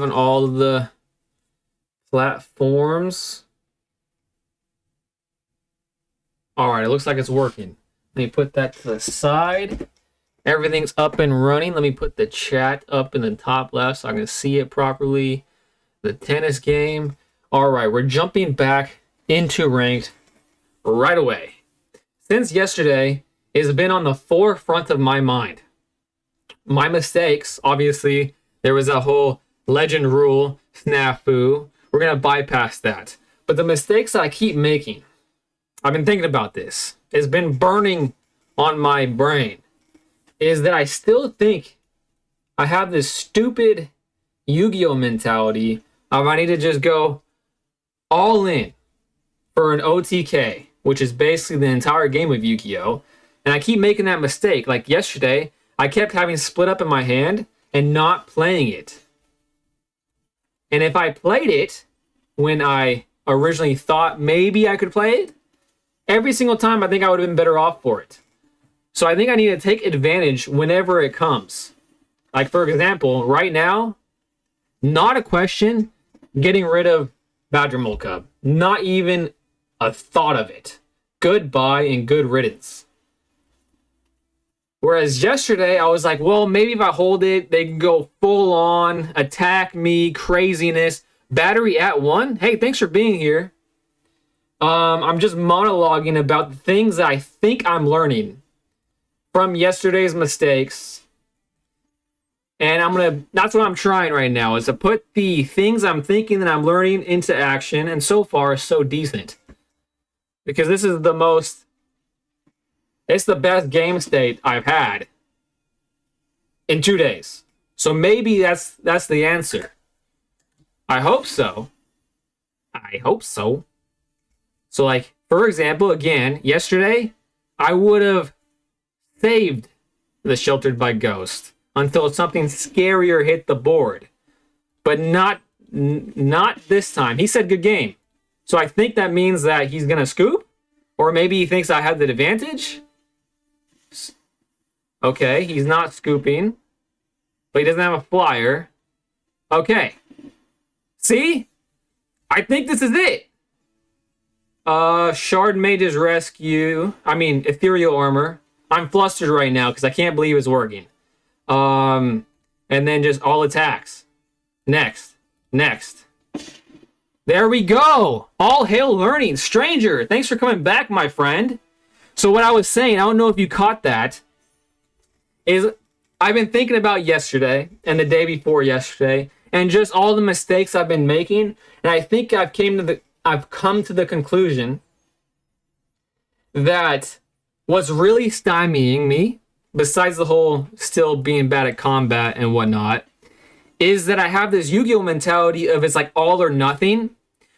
on all of the platforms. All right, it looks like it's working. Let me put that to the side. Everything's up and running. Let me put the chat up in the top left so I can see it properly. The tennis game. All right, we're jumping back into ranked right away. Since yesterday, it's been on the forefront of my mind. My mistakes, obviously, there was a whole legend rule snafu. We're going to bypass that. But the mistakes that I keep making, I've been thinking about this. It's been burning on my brain. Is that I still think I have this stupid Yu-Gi-Oh mentality of I need to just go all in for an OTK, which is basically the entire game of Yu-Gi-Oh! And I keep making that mistake. Like yesterday, I kept having split up in my hand and not playing it. And if I played it when I originally thought maybe I could play it, every single time I think I would have been better off for it. So I think I need to take advantage whenever it comes. Like, for example, right now, not a question, getting rid of Badger Mole Cub. Not even a thought of it. Goodbye and good riddance. Whereas yesterday, I was like, well, maybe if I hold it, they can go full on, attack me, craziness. Battery at 1? Hey, thanks for being here. I'm just monologuing about the things that I think I'm learning from yesterday's mistakes. And that's what I'm trying right now, is to put the things I'm thinking that I'm learning into action. And so far, it's so decent. Because this is it's the best game state I've had in 2 days. So maybe that's the answer. I hope so. I hope so. So, like, for example, again, yesterday, I would have saved the Sheltered by Ghost until something scarier hit the board. But not this time. He said good game. So I think that means that he's going to scoop? Or maybe he thinks I have the advantage? Okay, he's not scooping. But he doesn't have a flyer. Okay. See? I think this is it. Shard Mage's Rescue. Ethereal Armor. I'm flustered right now because I can't believe it's working. And then just all attacks. Next. There we go. All hail learning. Stranger, thanks for coming back, my friend. So what I was saying, I don't know if you caught that, is I've been thinking about yesterday and the day before yesterday and just all the mistakes I've been making. And I think I've come to the conclusion that what's really stymieing me, besides the whole still being bad at combat and whatnot, is that I have this Yu-Gi-Oh mentality of it's like all or nothing.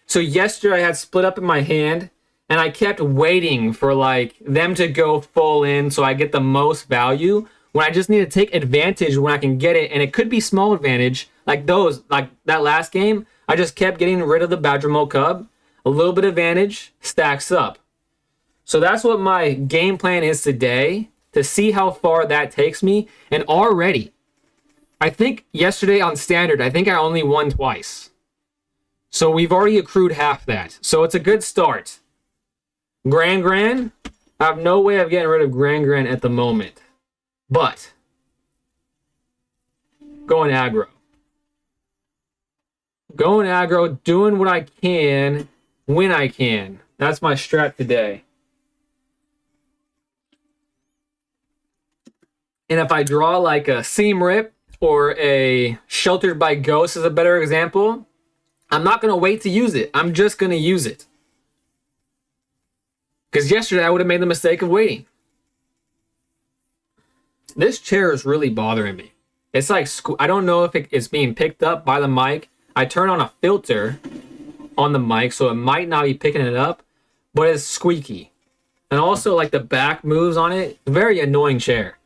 So yesterday I had split up in my hand and I kept waiting for like them to go full in so I get the most value when I just need to take advantage when I can get it. And it could be small advantage like that last game. I just kept getting rid of the Badger Mole Cub. A little bit of advantage stacks up. So that's what my game plan is today, to see how far that takes me. And already, I think yesterday on Standard, I think I only won twice. So we've already accrued half that. So it's a good start. Gran, I have no way of getting rid of Gran at the moment. But, going aggro. Going aggro, doing what I can when I can. That's my strat today. And if I draw like a Seam Rip or a Sheltered by Ghost is a better example, I'm not going to wait to use it. I'm just going to use it. Because yesterday I would have made the mistake of waiting. This chair is really bothering me. It's like, I don't know if it's being picked up by the mic. I turn on a filter on the mic, so it might not be picking it up, but it's squeaky. And also, like, the back moves on it. Very annoying chair.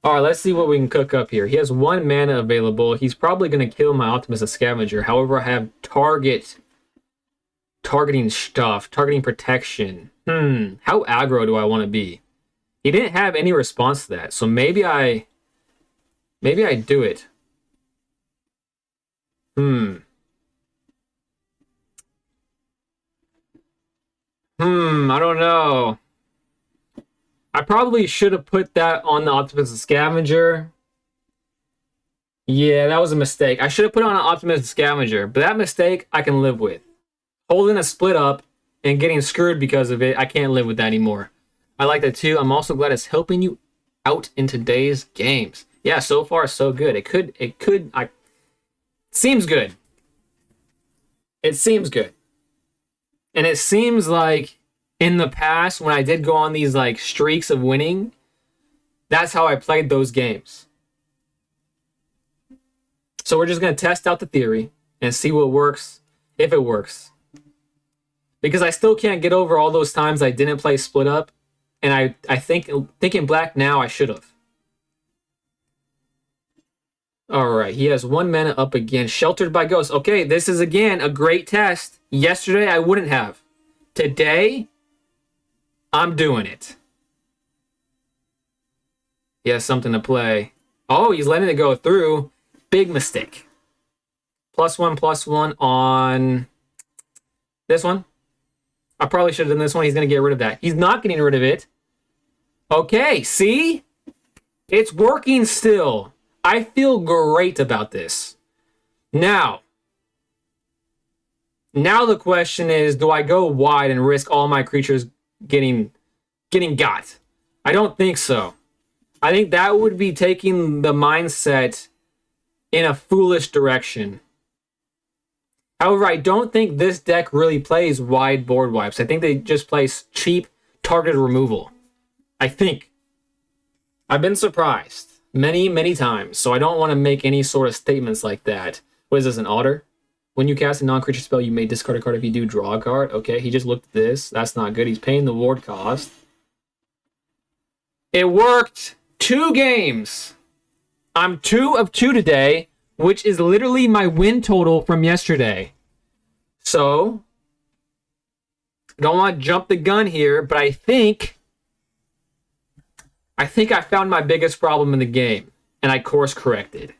All right, let's see what we can cook up here. He has 1 mana available. He's probably going to kill my Optimus the Scavenger. However, I have targeting stuff, targeting protection. How aggro do I want to be? He didn't have any response to that, so maybe I do it. Hmm. I don't know. I probably should have put that on the Optimus Scavenger. Yeah, that was a mistake. I should have put on an Optimus Scavenger, but that mistake I can live with. Holding a split up and getting screwed because of it, I can't live with that anymore. I like that too. I'm also glad it's helping you out in today's games. Yeah, so far so good. I seems good. It seems good. And it seems like in the past when I did go on these like streaks of winning, that's how I played those games. So we're just going to test out the theory and see what works, if it works. Because I still can't get over all those times I didn't play split up, and I think thinking black now I should have. All right, he has 1 mana up again, sheltered by ghosts. Okay, this is again a great test. Yesterday I wouldn't have. Today I'm doing it. He has something to play. Oh, he's letting it go through. Big mistake. +1/+1 on this one. I probably should have done this one. He's going to get rid of that. He's not getting rid of it. Okay, see? It's working still. I feel great about this. Now the question is, do I go wide and risk all my creatures getting got? I don't think so. I think that would be taking the mindset in a foolish direction. However, I don't think this deck really plays wide board wipes. I think they just play cheap targeted removal. I think. I've been surprised many, many times, so I don't want to make any sort of statements like that. What is this, an otter? When you cast a non-creature spell, you may discard a card. If you do, draw a card. Okay, he just looked at this. That's not good. He's paying the ward cost. It worked. 2 games. I'm 2 of 2 today, which is literally my win total from yesterday. So, don't want to jump the gun here, but I think I found my biggest problem in the game, and I course corrected.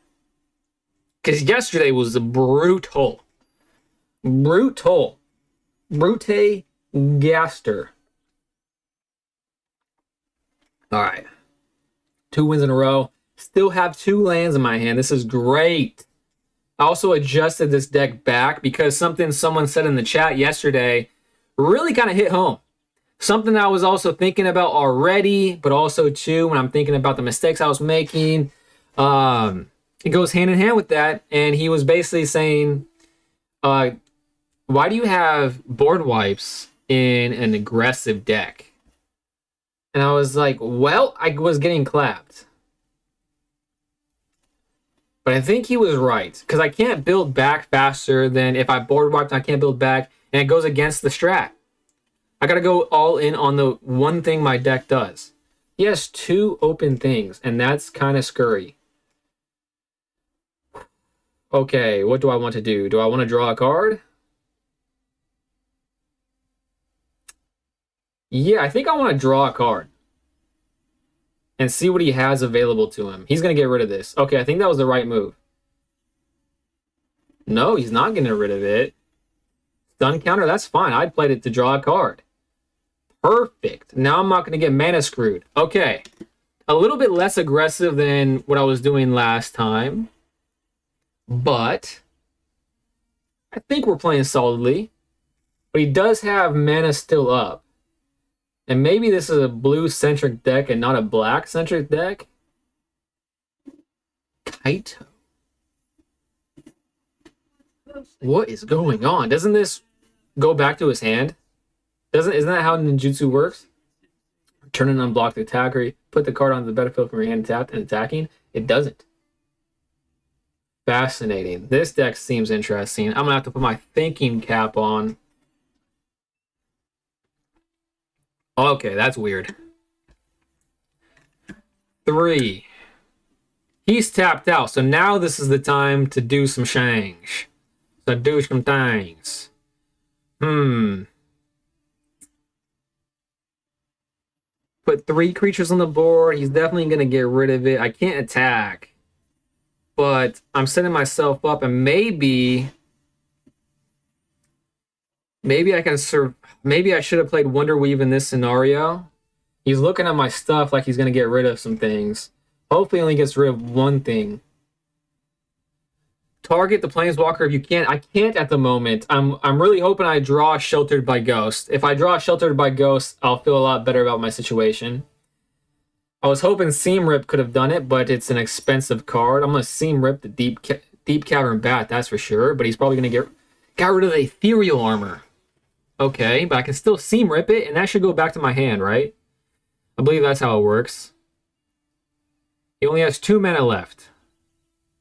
Because yesterday was brutal. Brutal. Brute Gaster. Alright. 2 wins in a row. Still have 2 lands in my hand. This is great. I also adjusted this deck back because something someone said in the chat yesterday really kind of hit home. Something I was also thinking about already, but also too when I'm thinking about the mistakes I was making. It goes hand in hand with that. And he was basically saying, why do you have board wipes in an aggressive deck? And I was like, well, I was getting clapped. But I think he was right, because I can't build back faster than if I board wiped, I can't build back, and it goes against the strat. I gotta go all in on the one thing my deck does. He has 2 open things, and that's kind of scurry. Okay, what do I want to do? Do I want to draw a card? Yeah, I think I want to draw a card. And see what he has available to him. He's going to get rid of this. Okay, I think that was the right move. No, he's not getting rid of it. Stun counter, that's fine. I played it to draw a card. Perfect. Now I'm not going to get mana screwed. Okay. A little bit less aggressive than what I was doing last time. But I think we're playing solidly. But he does have mana still up. And maybe this is a blue-centric deck and not a black-centric deck. Kaito. What is going on? Doesn't this go back to his hand? Isn't that how ninjutsu works? Turn an unblocked attacker, put the card on the battlefield from your hand tapped and attacking? It doesn't. Fascinating. This deck seems interesting. I'm gonna have to put my thinking cap on. Okay, that's weird. 3. He's tapped out, so now this is the time to do some change. So do some things. Put 3 creatures on the board. He's definitely going to get rid of it. I can't attack. but I'm setting myself up, and maybe I can serve. Maybe I should have played Wonder Weave in this scenario. He's looking at my stuff like he's gonna get rid of some things. Hopefully, he only gets rid of one thing. Target the Planeswalker if you can. I can't at the moment. I'm really hoping I draw Sheltered by Ghost. If I draw Sheltered by Ghost, I'll feel a lot better about my situation. I was hoping Seam Rip could have done it, but it's an expensive card. I'm gonna Seam Rip the Deep Cavern Bat, that's for sure. But he's probably gonna got rid of the Ethereal Armor. Okay, but I can still Seam Rip it, and that should go back to my hand, right? I believe that's how it works. He only has 2 mana left.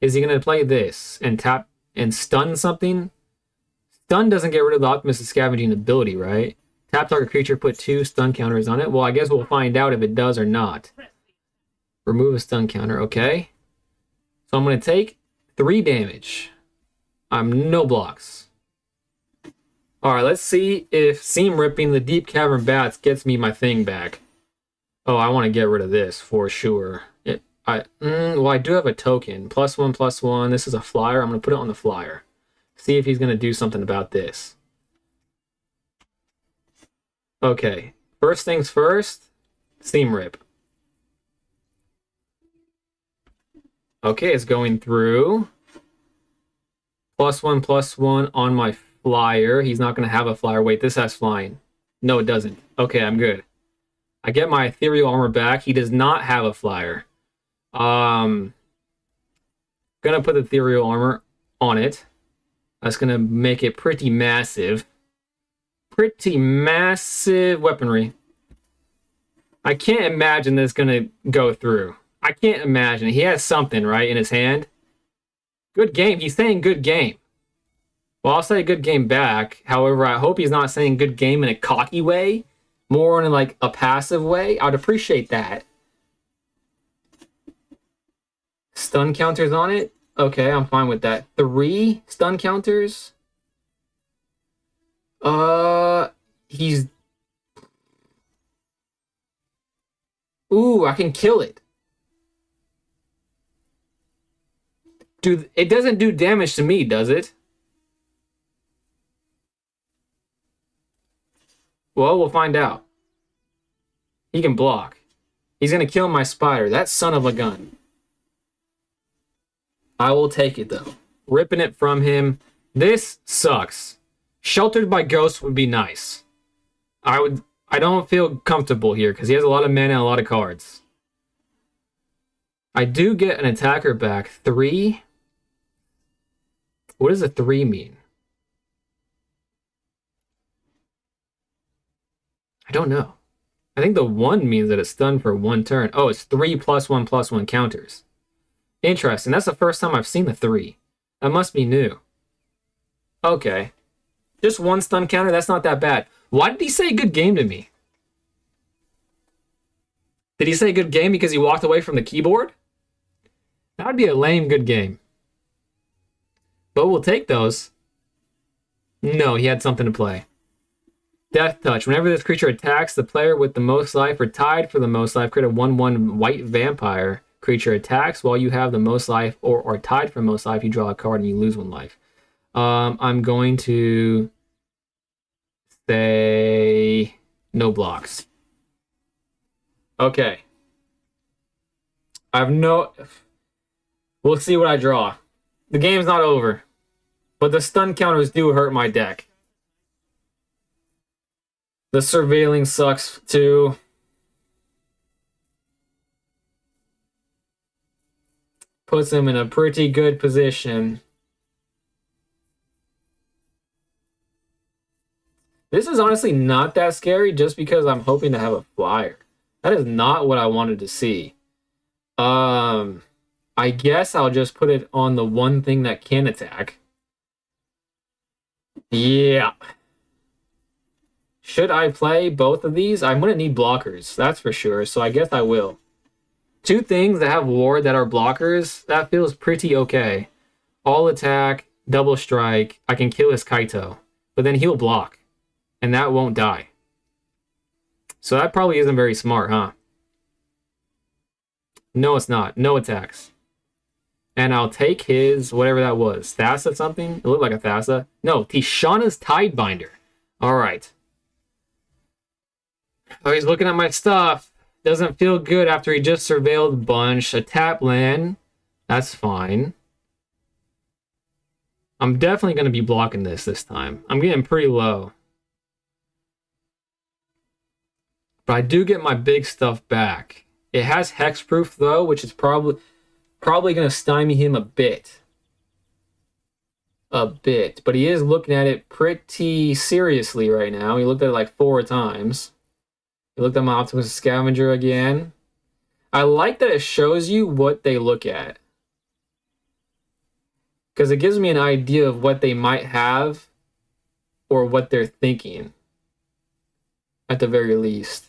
Is he gonna play this and tap and stun something? Stun doesn't get rid of the Optimus's scavenging ability, right? Tap target creature, put 2 stun counters on it. Well, I guess we'll find out if it does or not. Remove a stun counter, okay. So I'm going to take 3 damage. I'm no blocks. Alright, let's see if Seam Ripping the Deep Cavern Bats gets me my thing back. Oh, I want to get rid of this for sure. Well, I do have a token. +1/+1. This is a flyer. I'm going to put it on the flyer. See if he's going to do something about this. Okay, first things first, Seam Rip. Okay, it's going through. +1/+1 on my flyer. He's not going to have a flyer. Wait, this has flying. No, it doesn't. Okay, I'm good. I get my Ethereal Armor back. He does not have a flyer. Gonna put the Ethereal Armor on it. That's gonna make it pretty massive. Pretty massive weaponry. I can't imagine this gonna go through. I can't imagine. He has something, right, in his hand. Good game. He's saying good game. Well, I'll say good game back. However, I hope he's not saying good game in a cocky way. More in like a passive way. I'd appreciate that. Stun counters on it? Okay, I'm fine with that. 3 stun counters? He's... Ooh, I can kill it. Dude, it doesn't do damage to me, does it? Well, we'll find out. He can block. He's gonna kill my spider. That son of a gun. I will take it, though. Ripping it from him. This sucks. Sheltered by Ghost would be nice. I don't feel comfortable here because he has a lot of mana and a lot of cards. I do get an attacker back. 3? What does a 3 mean? I don't know. I think the 1 means that it's stunned for 1 turn. Oh, it's 3 +1/+1 counters. Interesting. That's the first time I've seen the 3. That must be new. Okay. Just 1 stun counter? That's not that bad. Why did he say good game to me? Did he say good game because he walked away from the keyboard? That would be a lame good game. But we'll take those. No, he had something to play. Death Touch. Whenever this creature attacks, the player with the most life or tied for the most life, create a 1/1 white vampire. Creature attacks while you have the most life or tied for most life, you draw a card and you lose 1 life. I'm going to say no blocks. Okay. We'll see what I draw. The game's not over. But the stun counters do hurt my deck. The surveilling sucks too. Puts him in a pretty good position. This is honestly not that scary just because I'm hoping to have a flyer. That is not what I wanted to see. I guess I'll just put it on the one thing that can attack. Yeah. Should I play both of these? I'm going to need blockers, that's for sure, so I guess I will. 2 things that have ward that are blockers, that feels pretty okay. All attack, double strike, I can kill his Kaito, but then he'll block, and that won't die. So that probably isn't very smart, huh? No, it's not. No attacks. And I'll take his, whatever that was. Thassa something? It looked like a Thassa. No, Tishana's Tidebinder. All right. Oh, he's looking at my stuff. Doesn't feel good after he just surveilled a bunch. A tap land. That's fine. I'm definitely going to be blocking this time. I'm getting pretty low. But I do get my big stuff back. It has hexproof, though, which is probably going to stymie him a bit. But he is looking at it pretty seriously right now. He looked at it like 4 times. He looked at my Optimus Scavenger again. I like that it shows you what they look at, because it gives me an idea of what they might have or what they're thinking, at the very least.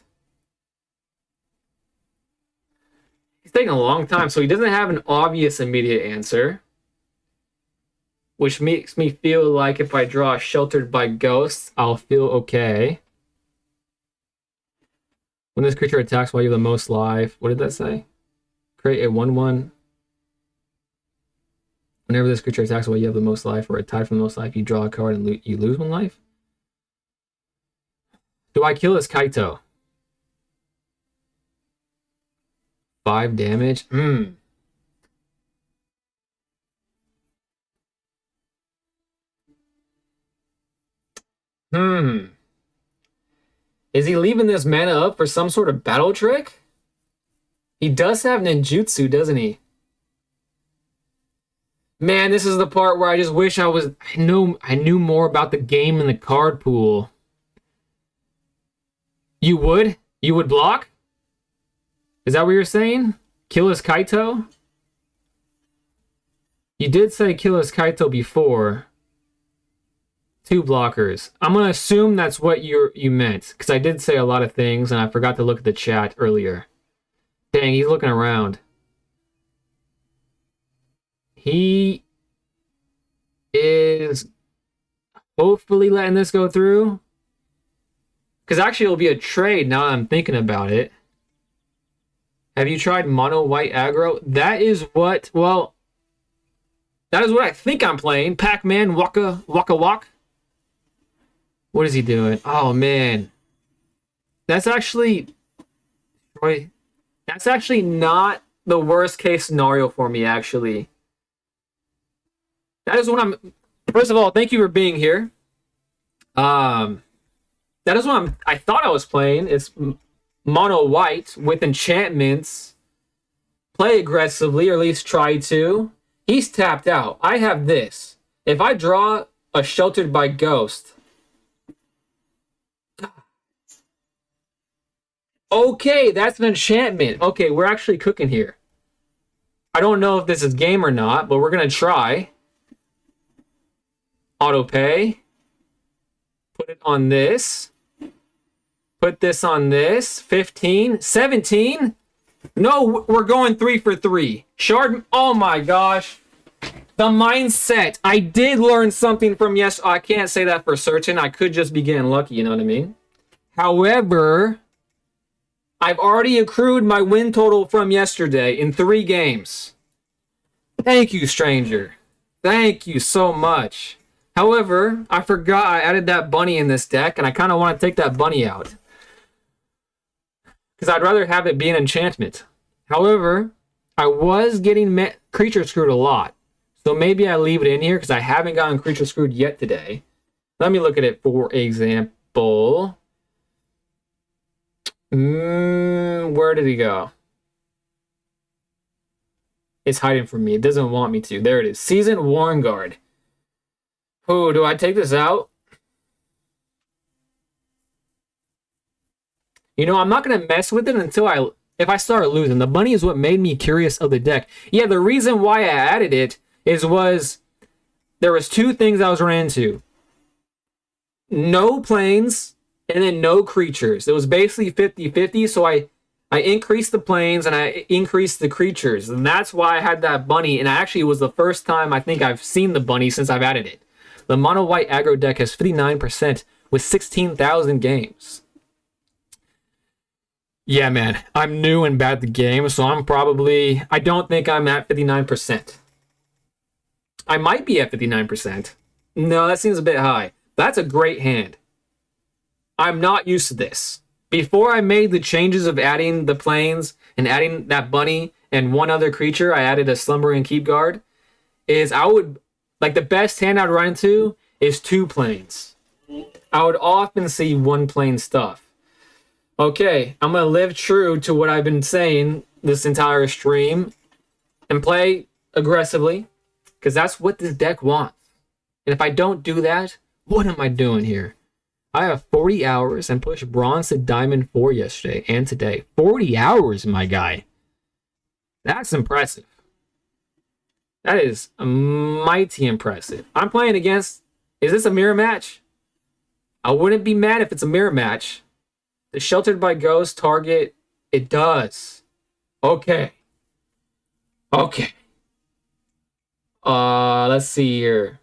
He's taking a long time, so he doesn't have an obvious immediate answer, which makes me feel like if I draw Sheltered by Ghosts, I'll feel okay. When this creature attacks while you have the most life, what did that say? Create a 1/1. Whenever this creature attacks while you have the most life or a tie for the most life, you draw a card and you lose 1 life? Do I kill this Kaito? 5 damage? Is he leaving this mana up for some sort of battle trick? He does have ninjutsu, doesn't he? Man, this is the part where I just wish I knew more about the game and the card pool. You would? You would block? Is that what you're saying? Kill his Kaito? You did say kill his Kaito before. 2 blockers. I'm going to assume that's what you meant, because I did say a lot of things and I forgot to look at the chat earlier. Dang, he's looking around. He is hopefully letting this go through, because actually it'll be a trade now that I'm thinking about it. Have you tried mono white aggro? That is what I think I'm playing. Pac-Man Waka Waka Walk. What is he doing? Oh man, that's actually not the worst case scenario for me. Actually, that is what I'm. First of all, thank you for being here. That is what I thought I was playing. It's mono white with enchantments. Play aggressively, or at least try to. He's tapped out. I have this. If I draw a Sheltered by Ghost. Okay, that's an enchantment. Okay, we're actually cooking here. I don't know if this is game or not, but we're going to try. Auto pay. Put it on this. Put this on this. 15. 17. No, we're going 3 for 3. Shard. Oh my gosh. The mindset. I did learn something from I can't say that for certain. I could just be getting lucky, you know what I mean? However, I've already accrued my win total from yesterday in 3 games. Thank you, stranger. Thank you so much. However, I forgot I added that bunny in this deck, and I kind of want to take that bunny out, because I'd rather have it be an enchantment. However, I was getting creature screwed a lot, so maybe I leave it in here because I haven't gotten creature screwed yet today. Let me look at it for example. Where did he go? It's hiding from me. It doesn't want me to. There it is. Seasoned Warren Guard. Oh, do I take this out? You know, I'm not going to mess with it until if I start losing. The bunny is what made me curious of the deck. Yeah, the reason why I added it was there was 2 things I was running into. No planes and then no creatures. It was basically 50-50, so I increased the planes and I increased the creatures. And that's why I had that bunny, and actually it was the first time I think I've seen the bunny since I've added it. The mono white aggro deck has 59% with 16,000 games. Yeah, man, I'm new and bad at the game, so I don't think I'm at 59%. I might be at 59%. No, that seems a bit high. That's a great hand. I'm not used to this. Before I made the changes of adding the planes and adding that bunny and one other creature, I added a Slumbering Keep Guard, is I would, like the best hand I'd run into is 2 planes. I would often see 1 plane stuff. Okay, I'm going to live true to what I've been saying this entire stream and play aggressively because that's what this deck wants. And if I don't do that, what am I doing here? I have 40 hours and pushed bronze to diamond 4 yesterday and today. 40 hours, my guy. That's impressive. That is mighty impressive. I'm playing against... Is this a mirror match? I wouldn't be mad if it's a mirror match. The Sheltered by Ghost target, it does. Okay. Okay. Let's see here.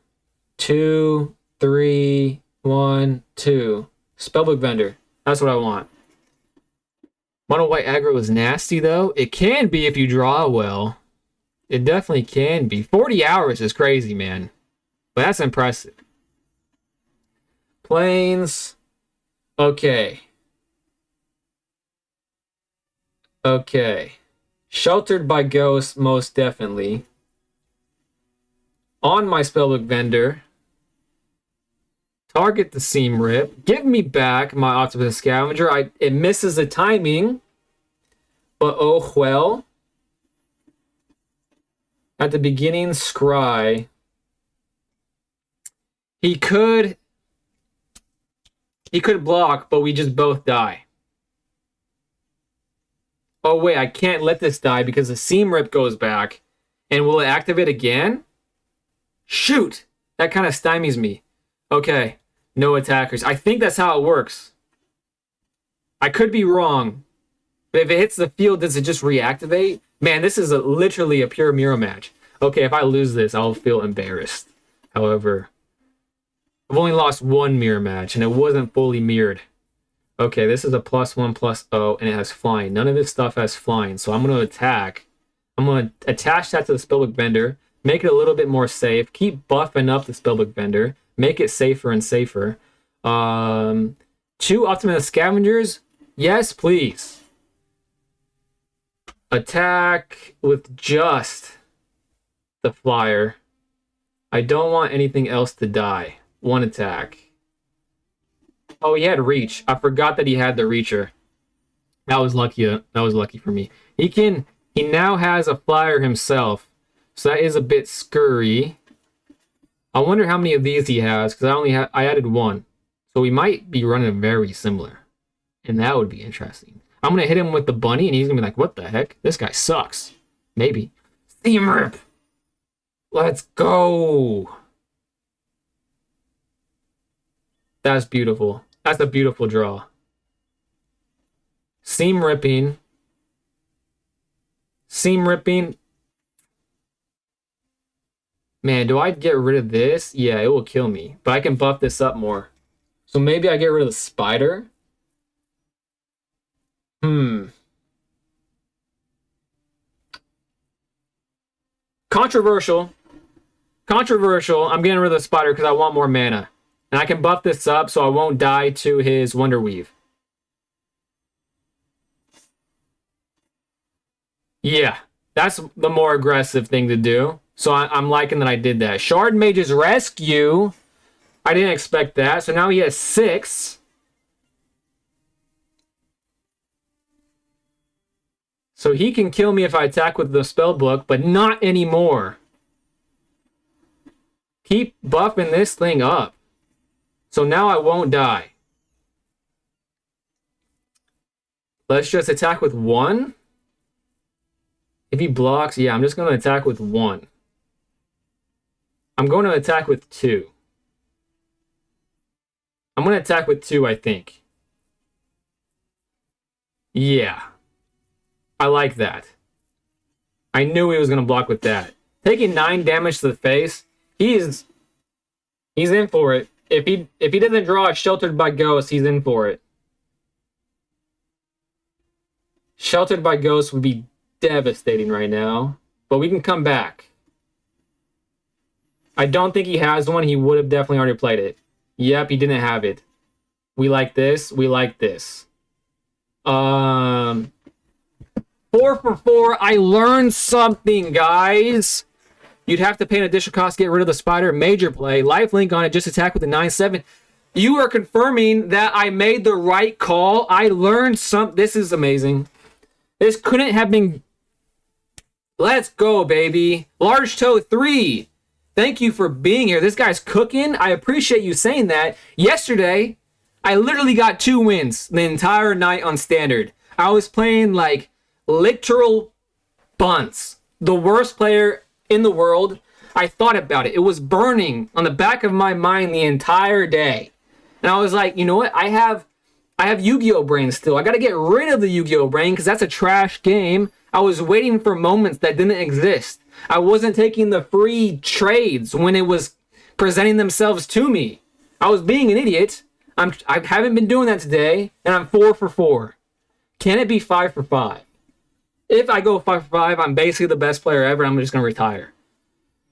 2, 3, 1, 2. Spellbook Vendor. That's what I want. Mono white aggro is nasty though. It can be if you draw well. It definitely can be. 40 hours is crazy, man. But that's impressive. Planes. Okay. Okay. Sheltered by Ghost, most definitely. On my Spellbook Vendor. Target the Seam Rip. Give me back my Octopus Scavenger. It misses the timing. But oh well. At the beginning, Scry. He could block, but we just both die. Oh wait, I can't let this die because the Seam Rip goes back. And will it activate again? Shoot! That kind of stymies me. Okay, no attackers. I think that's how it works. I could be wrong. But if it hits the field, does it just reactivate? Man, this is literally a pure mirror match. Okay, if I lose this, I'll feel embarrassed. However, I've only lost 1 mirror match, and it wasn't fully mirrored. Okay, this is a +1/+0, and it has flying. None of this stuff has flying, so I'm going to attack. I'm going to attach that to the Spellbook Vendor, make it a little bit more safe, keep buffing up the Spellbook Vendor, make it safer and safer. 2 Optimus Scavengers? Yes, please. Attack with just the flyer. I don't want anything else to die. 1 attack. Oh, he had reach. I forgot that he had the reacher. That was lucky. That was lucky for me. He now has a flyer himself, so that is a bit scurry. I wonder how many of these he has because I added 1, so we might be running very similar, and that would be interesting. I'm gonna hit him with the bunny, and he's gonna be like, "What the heck? This guy sucks." Maybe. Seam Rip. Let's go. That's beautiful. That's a beautiful draw. Seam ripping. Seam ripping. Man, do I get rid of this? Yeah, it will kill me. But I can buff this up more. So maybe I get rid of the spider. Controversial. Controversial. I'm getting rid of the spider because I want more mana. And I can buff this up so I won't die to his Wonder Weave. Yeah, that's the more aggressive thing to do. So I'm liking that I did that. Shard Mage's Rescue. I didn't expect that. So now he has 6. So he can kill me if I attack with the Spellbook, but not anymore. Keep buffing this thing up. So now I won't die. Let's just attack with 1. If he blocks, yeah, I'm just going to attack with 1. I'm going to attack with 2. I'm going to attack with 2, I think. Yeah. I like that. I knew he was going to block with that. Taking 9 damage to the face, he's in for it. If he doesn't draw a Sheltered by Ghost, he's in for it. Sheltered by Ghost would be devastating right now, but we can come back. I don't think he has one. He would have definitely already played it. Yep, he didn't have it. We like this. We like this. 4 for 4. I learned something, guys. You'd have to pay an additional cost to get rid of the spider. Major play. Lifelink on it. Just attack with a 9/7. You are confirming that I made the right call. I learned some. This is amazing. This couldn't have been. Let's go, baby. Large Toe 3. Thank you for being here. This guy's cooking. I appreciate you saying that. Yesterday, I literally got 2 wins the entire night on Standard. I was playing like literal bunts. The worst player in the world. I thought about it. It was burning on the back of my mind the entire day. And I was like, you know what? I have Yu-Gi-Oh! Brain still. I got to get rid of the Yu-Gi-Oh! Brain because that's a trash game. I was waiting for moments that didn't exist. I wasn't taking the free trades when it was presenting themselves to me. I was being an idiot. I haven't been doing that today, and I'm 4 for 4. Can it be 5 for 5? If I go 5 for 5, I'm basically the best player ever. I'm just going to retire.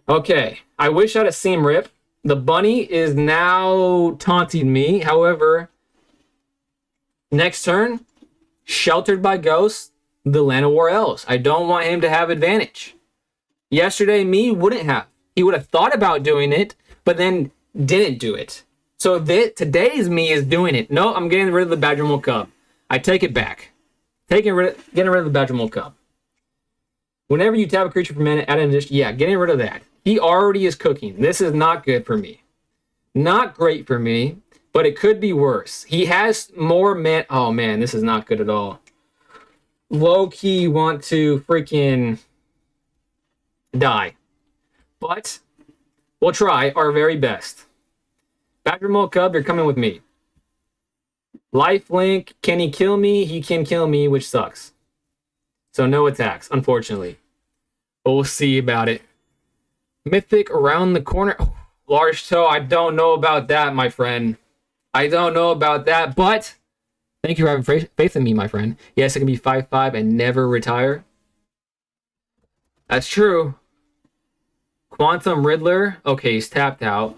Okay, I wish I had a seam rip. The bunny is now taunting me. However, next turn, sheltered by ghosts, the Land of War Elves. I don't want him to have advantage. Yesterday, me wouldn't have. He would have thought about doing it, but then didn't do it. So today's me is doing it. No, I'm getting rid of the Badger Mole Cub. I take it back. Getting rid of the Badger Mole Cub. Whenever you tap a creature for mana, add an addition. Yeah, getting rid of that. He already is cooking. This is not good for me. Not great for me, but it could be worse. He has more mana. Oh man, this is not good at all. Low-key want to freaking die. But we'll try our very best. Badger Mole Cub, you're coming with me. Lifelink, can he kill me? He can kill me, which sucks. So no attacks, unfortunately. But we'll see about it. Mythic around the corner. Oh, large toe, I don't know about that, my friend. I don't know about that, but thank you for having faith in me, my friend. Yes, it can be 5/5 and never retire. That's true. Quantum Riddler. Okay, he's tapped out.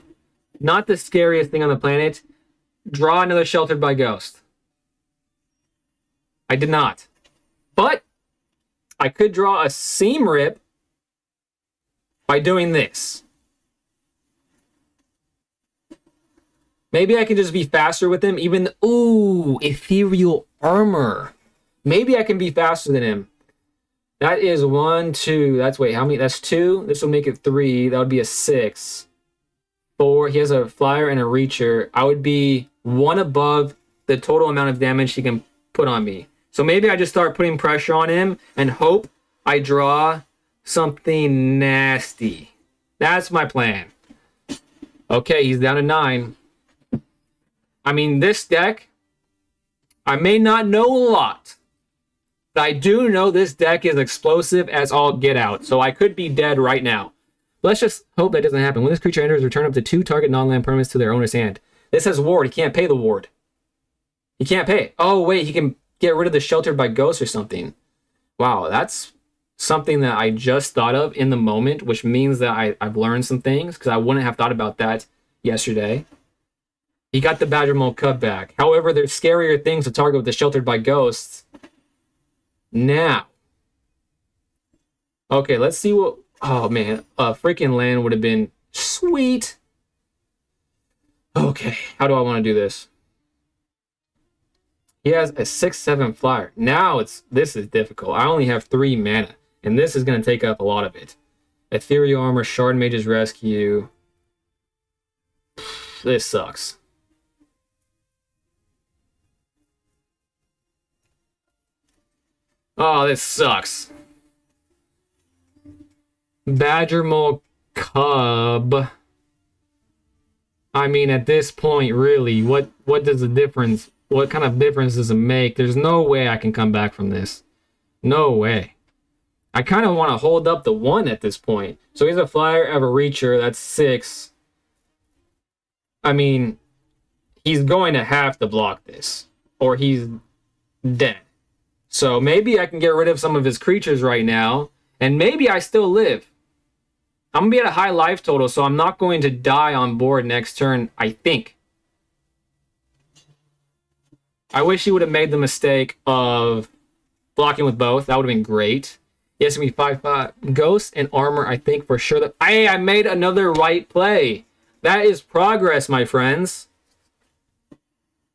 Not the scariest thing on the planet. Draw another Sheltered by Ghost. I did not. But I could draw a Seam Rip by doing this. Maybe I can just be faster with him. Even, ooh, Ethereal Armor. Maybe I can be faster than him. That is 1, 2. That's, wait, how many? That's 2. This will make it 3. That would be a 6. 4. He has a flyer and a reacher. I would be 1 above the total amount of damage he can put on me. So maybe I just start putting pressure on him and hope I draw something nasty. That's my plan. Okay, he's down to 9. I mean, this deck, I may not know a lot, but I do know this deck is explosive as all get out, so I could be dead right now. Let's just hope that doesn't happen. When this creature enters, return up to 2 target non-land permanents to their owner's hand. This has ward. He can't pay the ward. He can't pay. Oh, wait, he can get rid of the Sheltered by Ghost or something. Wow, that's something that I just thought of in the moment, which means that I've learned some things, because I wouldn't have thought about that yesterday. He got the Badger Mole Cub back. However, there's scarier things to target with the Sheltered by Ghosts. Now. Okay, let's see what... Oh, man. A freaking land would have been sweet. Okay, how do I want to do this? He has a 6/7 flyer. Now this is difficult. I only have 3 mana, and this is going to take up a lot of it. Ethereal Armor, Shard Mage's Rescue. This sucks. Oh, this sucks. Badger Mole Cub. I mean, at this point, really, what does the difference... What kind of difference does it make? There's no way I can come back from this. No way. I kind of want to hold up the 1 at this point. So he's a flyer, I have a reacher. That's 6. I mean, he's going to have to block this, or he's dead. So maybe I can get rid of some of his creatures right now, and maybe I still live. I'm gonna be at a high life total, so I'm not going to die on board next turn, I think. I wish he would have made the mistake of blocking with both. That would have been great. Yes, me 5/5. Ghost and armor, I think for sure. That I made another right play. That is progress, my friends.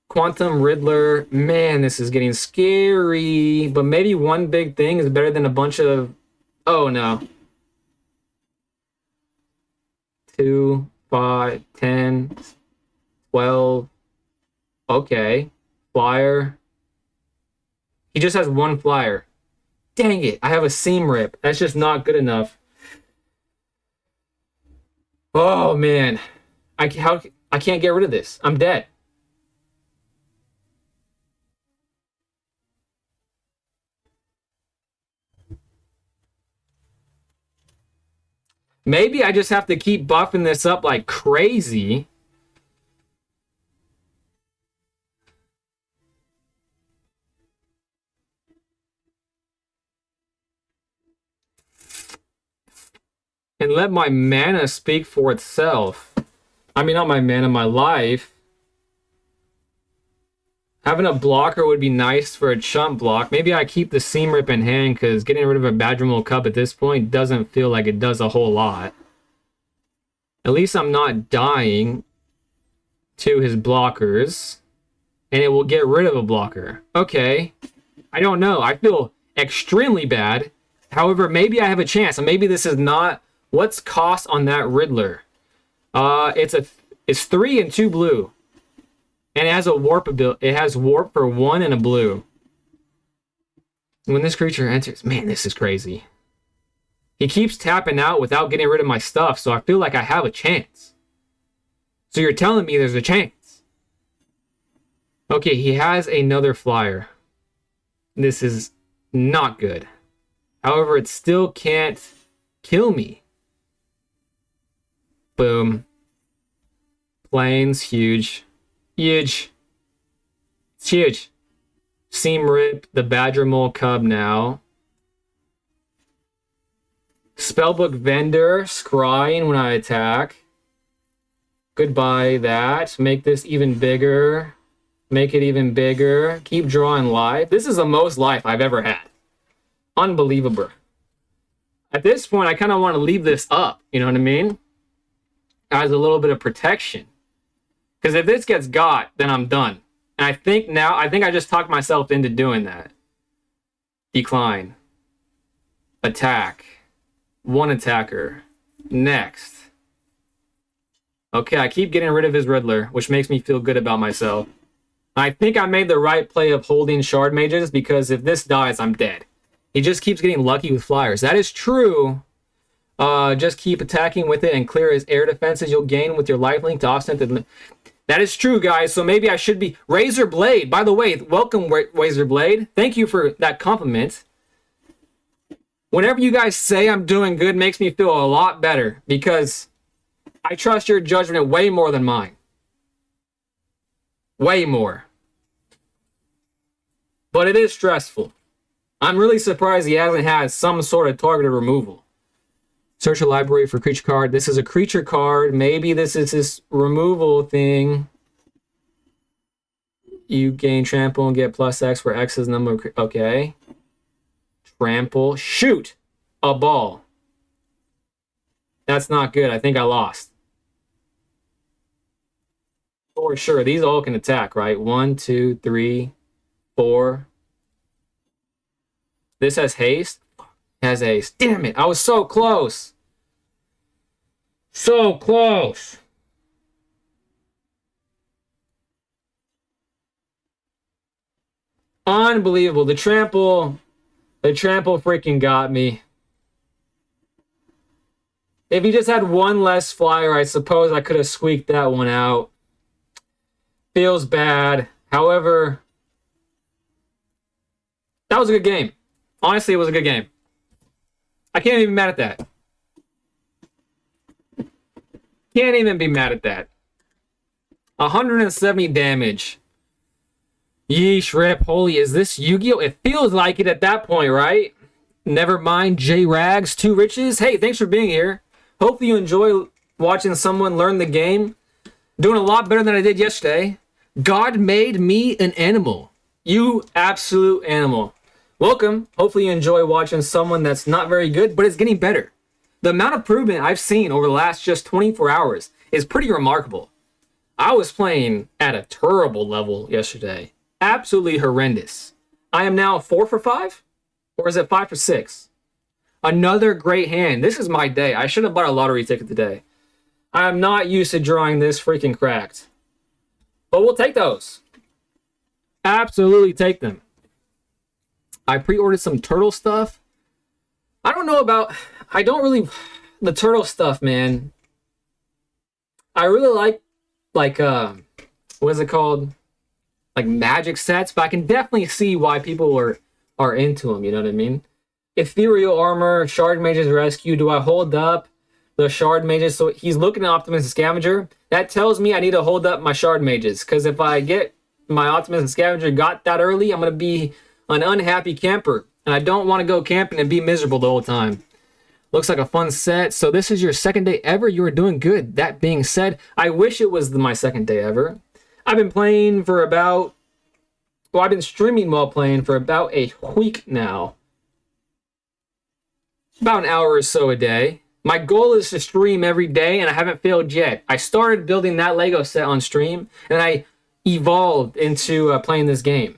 Quantum Riddler. Man, this is getting scary. But maybe one big thing is better than a bunch of... Oh, no. 2, 5, 10, 12. Okay. Flyer. He just has one flyer. Dang it. I have a seam rip. That's just not good enough. Oh, man. I can't get rid of this. I'm dead. Maybe I just have to keep buffing this up like crazy. And let my mana speak for itself. I mean, not my mana, my life. Having a blocker would be nice for a chump block. Maybe I keep the seam rip in hand because getting rid of a Badgermole Cup at this point doesn't feel like it does a whole lot. At least I'm not dying to his blockers. And it will get rid of a blocker. Okay. I don't know. I feel extremely bad. However, maybe I have a chance. And maybe this is not... What's cost on that Riddler? It's 3 and 2 blue. And it has a warp ability. It has warp for 1 and a blue. When this creature enters... Man, this is crazy. He keeps tapping out without getting rid of my stuff, so I feel like I have a chance. So you're telling me there's a chance. Okay, he has another flyer. This is not good. However, it still can't kill me. Boom. Plains, huge. Huge. It's huge. Seam Rip, the Badgermole Cub now. Spellbook Vendor, scrying when I attack. Goodbye that. Make this even bigger. Make it even bigger. Keep drawing life. This is the most life I've ever had. Unbelievable. At this point, I kind of want to leave this up. You know what I mean? As a little bit of protection. Because if this gets got, then I'm done. And I think I just talked myself into doing that. Decline. Attack. One attacker. Next. Okay, I keep getting rid of his Riddler, which makes me feel good about myself. I think I made the right play of holding Shard Mages, because if this dies, I'm dead. He just keeps getting lucky with flyers. That is true. Just keep attacking with it and clear his air defenses you'll gain with your lifelink to offset the... That is true, guys. So maybe I should be... Razor Blade. By the way, welcome, Razor Blade. Thank you for that compliment. Whenever you guys say I'm doing good, makes me feel a lot better, because I trust your judgment way more than mine. Way more. But it is stressful. I'm really surprised he hasn't had some sort of targeted removal. Search a library for creature card. This is a creature card. Maybe this is this removal thing. You gain trample and get +X for X's number of... Okay. Trample. Shoot! A ball. That's not good. I think I lost. For sure. These all can attack, right? 1, 2, 3, 4. This has haste. Has haste. Damn it. I was so close. So close. Unbelievable. The trample freaking got me. If he just had one less flyer, I suppose I could have squeaked that one out. Feels bad. However, that was a good game. Honestly, it was a good game. I can't even be mad at that. Can't even be mad at that. 170 damage. Yeesh, rip. Holy, is this Yu-Gi-Oh? It feels like it at that point, right? Never mind, J-Rags, 2 riches. Hey, thanks for being here. Hopefully you enjoy watching someone learn the game. Doing a lot better than I did yesterday. God made me an animal. You absolute animal. Welcome. Hopefully you enjoy watching someone that's not very good, but it's getting better. The amount of improvement I've seen over the last just 24 hours is pretty remarkable. I was playing at a terrible level yesterday. Absolutely horrendous. I am now 4 for 5? Or is it 5 for 6? Another great hand. This is my day. I should have bought a lottery ticket today. I am not used to drawing this freaking cracked. But we'll take those. Absolutely take them. I pre-ordered some turtle stuff. I don't know about... I don't really... The turtle stuff, man. I really like what is it called? Like magic sets, but I can definitely see why people are into them, you know what I mean? Ethereal Armor, Shard Mage's Rescue. Do I hold up the Shard Mages? So he's looking at Optimus and Scavenger. That tells me I need to hold up my Shard Mages, because if I get my Optimus and Scavenger got that early, I'm going to be an unhappy camper, and I don't want to go camping and be miserable the whole time. Looks like a fun set. So this is your second day ever. You are doing good. That being said, I wish it was my second day ever. I've been playing for about... Well, I've been streaming while playing for about a week now. About an hour or so a day. My goal is to stream every day, and I haven't failed yet. I started building that Lego set on stream, and I evolved into playing this game.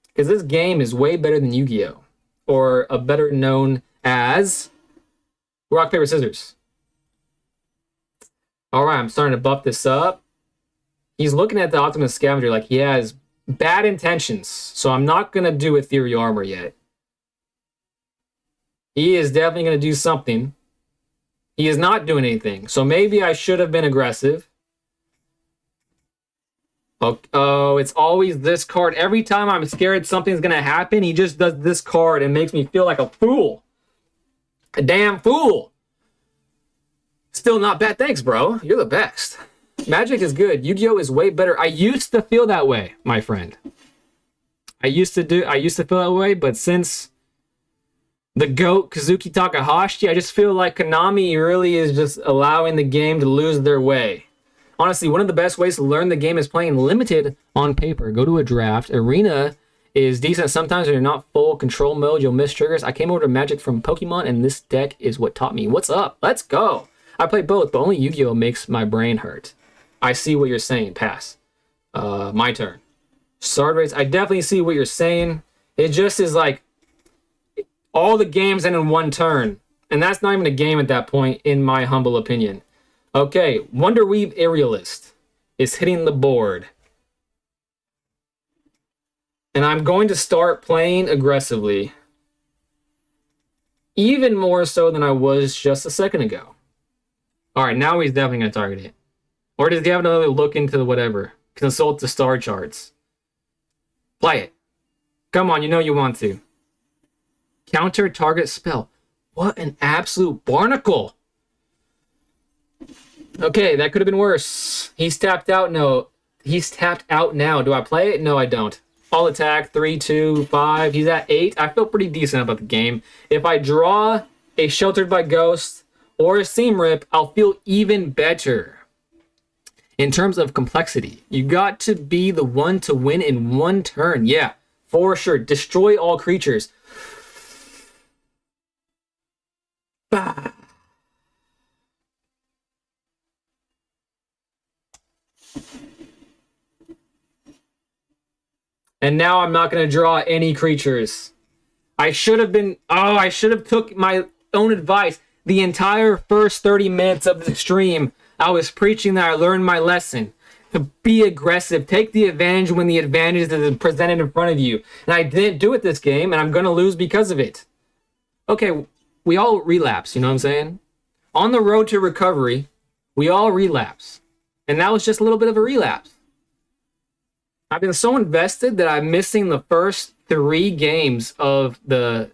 Because this game is way better than Yu-Gi-Oh! Or a better known as... Rock, paper, scissors. Alright, I'm starting to buff this up. He's looking at the Optimus Scavenger like he has bad intentions. So I'm not going to do Ethereal Armor yet. He is definitely going to do something. He is not doing anything. So maybe I should have been aggressive. Oh, it's always this card. Every time I'm scared something's going to happen, he just does this card and makes me feel like a fool. A damn fool. Still not bad. Thanks, bro. You're the best. Magic is good. Yu-Gi-Oh! Is way better. I used to feel that way, my friend. I used to feel that way, but since the GOAT, Kazuki Takahashi, I just feel like Konami really is just allowing the game to lose their way. Honestly, one of the best ways to learn the game is playing limited on paper. Go to a draft. Arena is decent sometimes when you're not full control mode. You'll miss triggers. I came over to Magic from Pokemon, and this deck is what taught me. What's up? Let's go. I play both, but only Yu-Gi-Oh! Makes my brain hurt. I see what you're saying. Pass. My turn. Shard rates. I definitely see what you're saying. It just is like all the games end in one turn, and that's not even a game at that point, in my humble opinion. Okay, Wonderweave Aerialist is hitting the board. And I'm going to start playing aggressively. Even more so than I was just a second ago. Alright, now he's definitely going to target it. Or does he have another look into the whatever? Consult the star charts. Play it. Come on, you know you want to. Counter target spell. What an absolute barnacle. Okay, that could have been worse. He's tapped out. No, he's tapped out now. Do I play it? No, I don't. All attack, 3, 2, 5. He's at 8. I feel pretty decent about the game. If I draw a Sheltered by Ghost or a Seam Rip, I'll feel even better. In terms of complexity, you got to be the one to win in one turn. Yeah, for sure. Destroy all creatures. Bah. And now I'm not going to draw any creatures. I should have been... Oh, I should have took my own advice. The entire first 30 minutes of the stream, I was preaching that I learned my lesson. To be aggressive. Take the advantage when the advantage is presented in front of you. And I didn't do it this game, and I'm going to lose because of it. Okay, we all relapse, you know what I'm saying? On the road to recovery, we all relapse. And that was just a little bit of a relapse. I've been so invested that I'm missing the first 3 games of the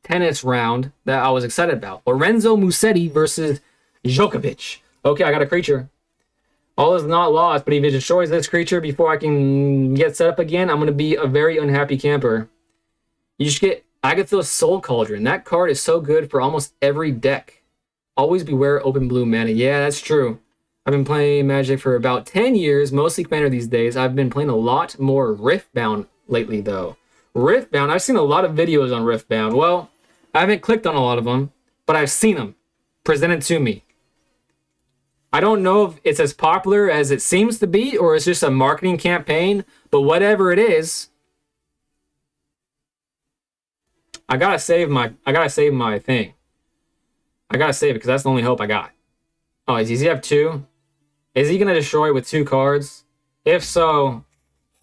tennis round that I was excited about. Lorenzo Musetti versus Djokovic. Okay, I got a creature. All is not lost, but if it destroys this creature before I can get set up again, I'm going to be a very unhappy camper. You just get... I could feel Soul Cauldron. That card is so good for almost every deck. Always beware open blue mana. Yeah, that's true. I've been playing Magic for about 10 years, mostly Commander these days. I've been playing a lot more Riftbound lately, though. Riftbound, I've seen a lot of videos on Riftbound. Well, I haven't clicked on a lot of them, but I've seen them presented to me. I don't know if it's as popular as it seems to be, or it's just a marketing campaign, but whatever it is, I gotta save my thing. I gotta save it because that's the only hope I got. Oh, does he have 2? Is he gonna destroy with 2 cards? If so,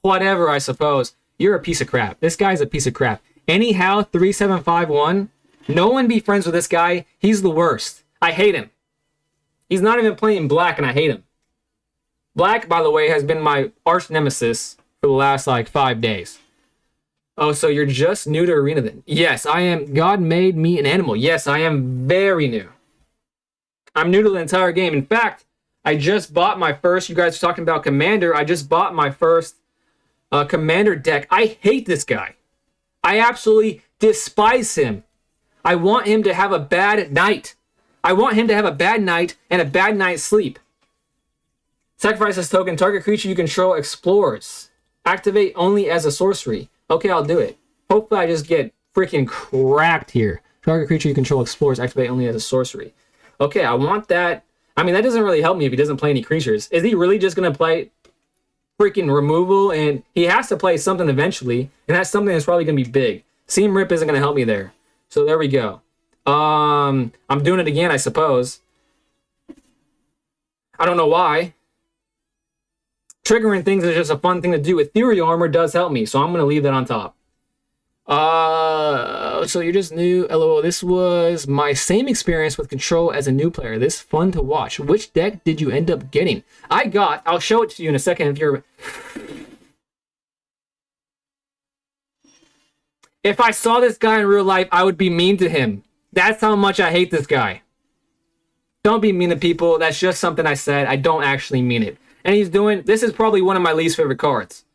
whatever, I suppose. You're a piece of crap. This guy's a piece of crap. Anyhow, 3751. No one be friends with this guy. He's the worst. I hate him. He's not even playing black, and I hate him. Black, by the way, has been my arch nemesis for the last, 5 days. Oh, so you're just new to Arena then? Yes, I am. God made me an animal. Yes, I am very new. I'm new to the entire game. In fact, I just bought my first, you guys are talking about Commander, I just bought my first Commander deck. I hate this guy. I absolutely despise him. I want him to have a bad night. I want him to have a bad night and a bad night's sleep. Sacrifice this token. Target creature you control explores. Activate only as a sorcery. Okay, I'll do it. Hopefully I just get freaking cracked here. Target creature you control explores. Activate only as a sorcery. Okay, I want that. I mean, that doesn't really help me if he doesn't play any creatures. Is he really just going to play freaking removal? And he has to play something eventually. And that's something that's probably going to be big. Seam Rip isn't going to help me there. So there we go. I'm doing it again, I suppose. I don't know why. Triggering things is just a fun thing to do. Ethereal Armor does help me, so I'm going to leave that on top. So you're just new. LOL. This was my same experience with Control as a new player. This is fun to watch. Which deck did you end up getting? I'll show it to you in a second if you're... If I saw this guy in real life, I would be mean to him. That's how much I hate this guy. Don't be mean to people. That's just something I said. I don't actually mean it. And he's doing... This is probably one of my least favorite cards.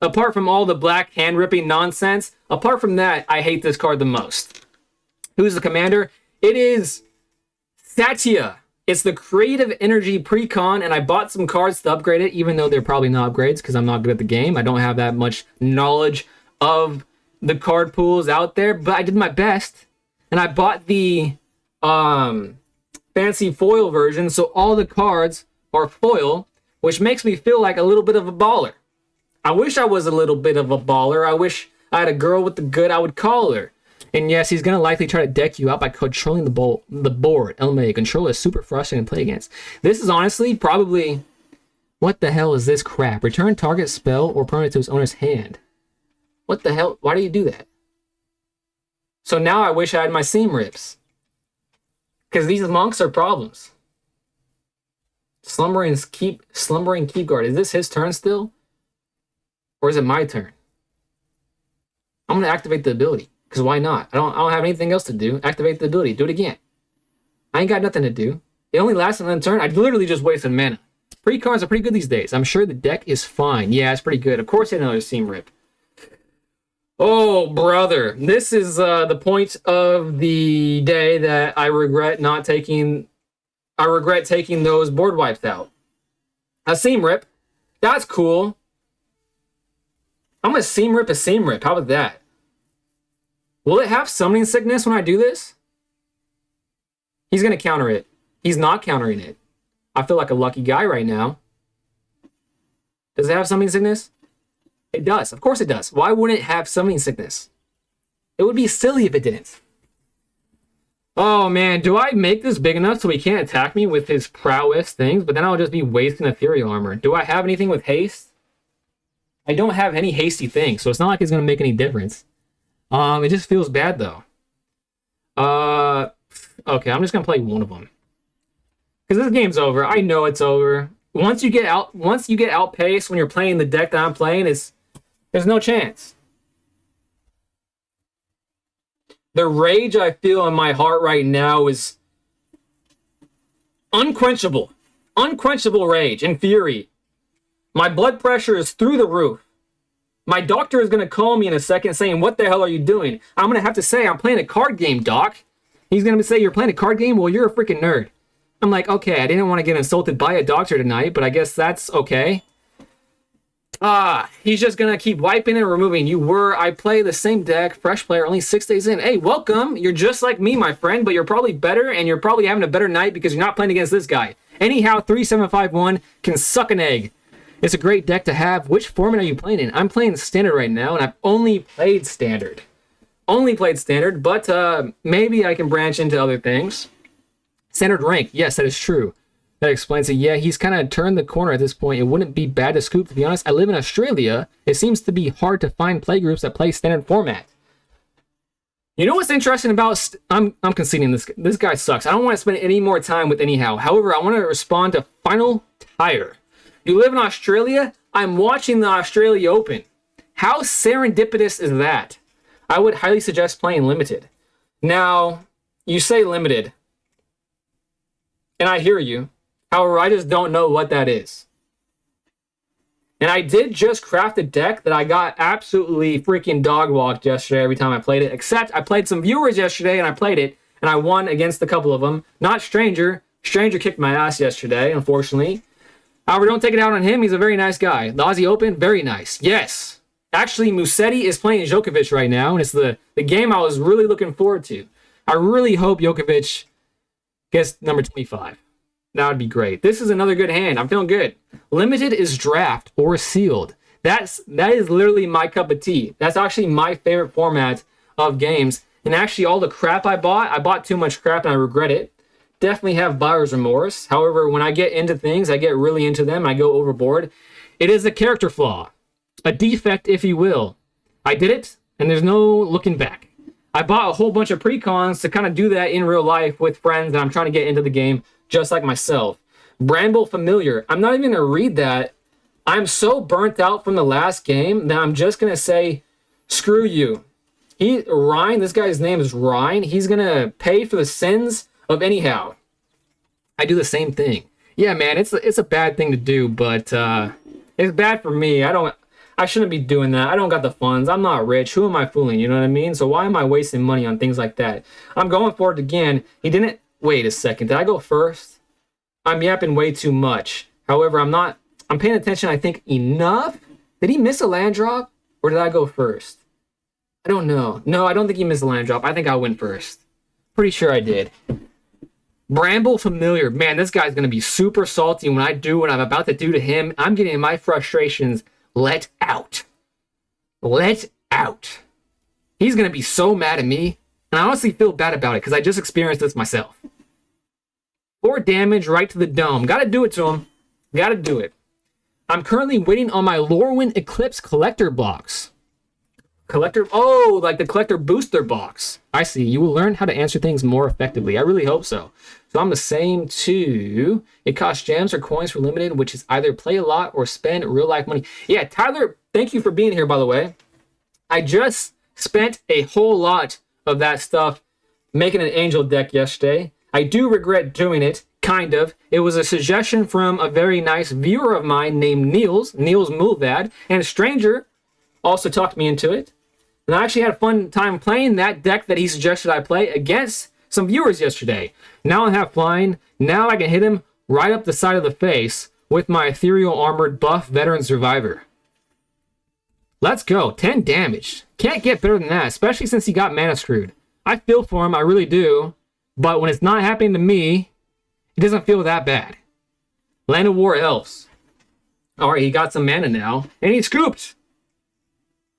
Apart from all the black hand-ripping nonsense, apart from that, I hate this card the most. Who's the commander? It is Satya. It's the Creative Energy Precon, and I bought some cards to upgrade it, even though they're probably not upgrades because I'm not good at the game. I don't have that much knowledge of the card pools out there, but I did my best. And I bought the fancy foil version, so all the cards are foil, which makes me feel like a little bit of a baller. I wish I was a little bit of a baller. I wish I had a girl with the good, I would call her. And yes, he's going to likely try to deck you out by controlling the board. LMA, control is super frustrating to play against. This is honestly probably... What the hell is this crap? Return target spell or permanent to its owner's hand. What the hell? Why do you do that? So now I wish I had my seam rips. Because these monks are problems. Slumbering keep guard. Is this his turn still? Or is it my turn? I'm gonna activate the ability. Because why not? I don't have anything else to do. Activate the ability. Do it again. I ain't got nothing to do. It only lasts one turn. I literally just wasted mana. Pre-cards are pretty good these days. I'm sure the deck is fine. Yeah, it's pretty good. Of course I know there's seam rip. Oh, brother. This is the point of the day that I regret taking those board wipes out. A seam rip. That's cool. I'm going to seam rip a seam rip. How about that? Will it have summoning sickness when I do this? He's going to counter it. He's not countering it. I feel like a lucky guy right now. Does it have summoning sickness? It does. Of course it does. Why wouldn't it have summoning sickness? It would be silly if it didn't. Oh, man. Do I make this big enough so he can't attack me with his prowess things? But then I'll just be wasting ethereal armor. Do I have anything with haste? I don't have any hasty things, so it's not like it's going to make any difference. It just feels bad, though. Okay, I'm just going to play one of them. Because this game's over. I know it's over. Once you get outpaced when you're playing the deck that I'm playing, there's no chance. The rage I feel in my heart right now is unquenchable. Unquenchable rage and fury. My blood pressure is through the roof. My doctor is going to call me in a second saying, what the hell are you doing? I'm going to have to say, I'm playing a card game, doc. He's going to say you're playing a card game? Well, you're a freaking nerd. I'm like, okay, I didn't want to get insulted by a doctor tonight, but I guess that's okay. He's just going to keep wiping and removing. I play the same deck, fresh player, only 6 days in. Hey, welcome. You're just like me, my friend, but you're probably better, and you're probably having a better night because you're not playing against this guy. Anyhow, 3751 can suck an egg. It's a great deck to have. Which format are you playing in? I'm playing Standard right now, and I've only played Standard. But maybe I can branch into other things. Standard rank, yes, that is true. That explains it. Yeah, he's kind of turned the corner at this point. It wouldn't be bad to scoop, to be honest. I live in Australia. It seems to be hard to find playgroups that play Standard format. You know what's interesting about... I'm conceding this. This guy sucks. I don't want to spend any more time with Anyhow. However, I want to respond to Final Tire. You live in Australia? I'm watching the Australia Open. How serendipitous is that? I would highly suggest playing Limited. Now, you say Limited, and I hear you. However, I just don't know what that is. And I did just craft a deck that I got absolutely freaking dog-walked yesterday every time I played it, except I played some viewers yesterday, and I played it, and I won against a couple of them. Not Stranger. Stranger kicked my ass yesterday, unfortunately. However, don't take it out on him. He's a very nice guy. The Aussie Open, very nice. Yes. Actually, Musetti is playing Djokovic right now, and it's the game I was really looking forward to. I really hope Djokovic gets number 25. That would be great. This is another good hand. I'm feeling good. Limited is draft or sealed. That is literally my cup of tea. That's actually my favorite format of games. And actually, all the crap I bought too much crap and I regret it. Definitely have buyer's remorse. However, when I get into things, I get really into them. I go overboard. It is a character flaw. A defect, if you will. I did it, and there's no looking back. I bought a whole bunch of precons to kind of do that in real life with friends, and I'm trying to get into the game just like myself. Bramble Familiar. I'm not even going to read that. I'm so burnt out from the last game that I'm just going to say, screw you. Ryan, this guy's name is Ryan. He's going to pay for the sins of Anyhow. I do the same thing. Yeah, man, it's a bad thing to do, but it's bad for me. I shouldn't be doing that. I don't got the funds. I'm not rich. Who am I fooling? You know what I mean? So why am I wasting money on things like that? I'm going for it again. He didn't... Wait a second. Did I go first? I'm yapping way too much. However, I'm paying attention, I think, enough. Did he miss a land drop? Or did I go first? I don't know. No, I don't think he missed a land drop. I think I went first. Pretty sure I did. Bramble Familiar. Man, this guy's going to be super salty when I do what I'm about to do to him. I'm getting my frustrations let out. Let out. He's going to be so mad at me. And I honestly feel bad about it because I just experienced this myself. 4 damage right to the dome. Gotta do it to him. Gotta do it. I'm currently waiting on my Lorwyn Eclipse collector box. Collector? Oh, like the collector booster box. I see. You will learn how to answer things more effectively. I really hope so. So I'm the same too. It costs gems or coins for limited, which is either play a lot or spend real life money. Yeah, Tyler, thank you for being here, by the way. I just spent a whole lot of that stuff making an angel deck yesterday. I do regret doing it, kind of. It was a suggestion from a very nice viewer of mine named Niels Mulvad, and a stranger also talked me into it. And I actually had a fun time playing that deck that he suggested I play against some viewers yesterday. Now I have flying. Now I can hit him right up the side of the face with my ethereal armored buff veteran survivor. Let's go. 10 damage. Can't get better than that, especially since he got mana screwed. I feel for him, I really do. But when it's not happening to me, it doesn't feel that bad. Land of War Elves. Alright, he got some mana now. And he scooped.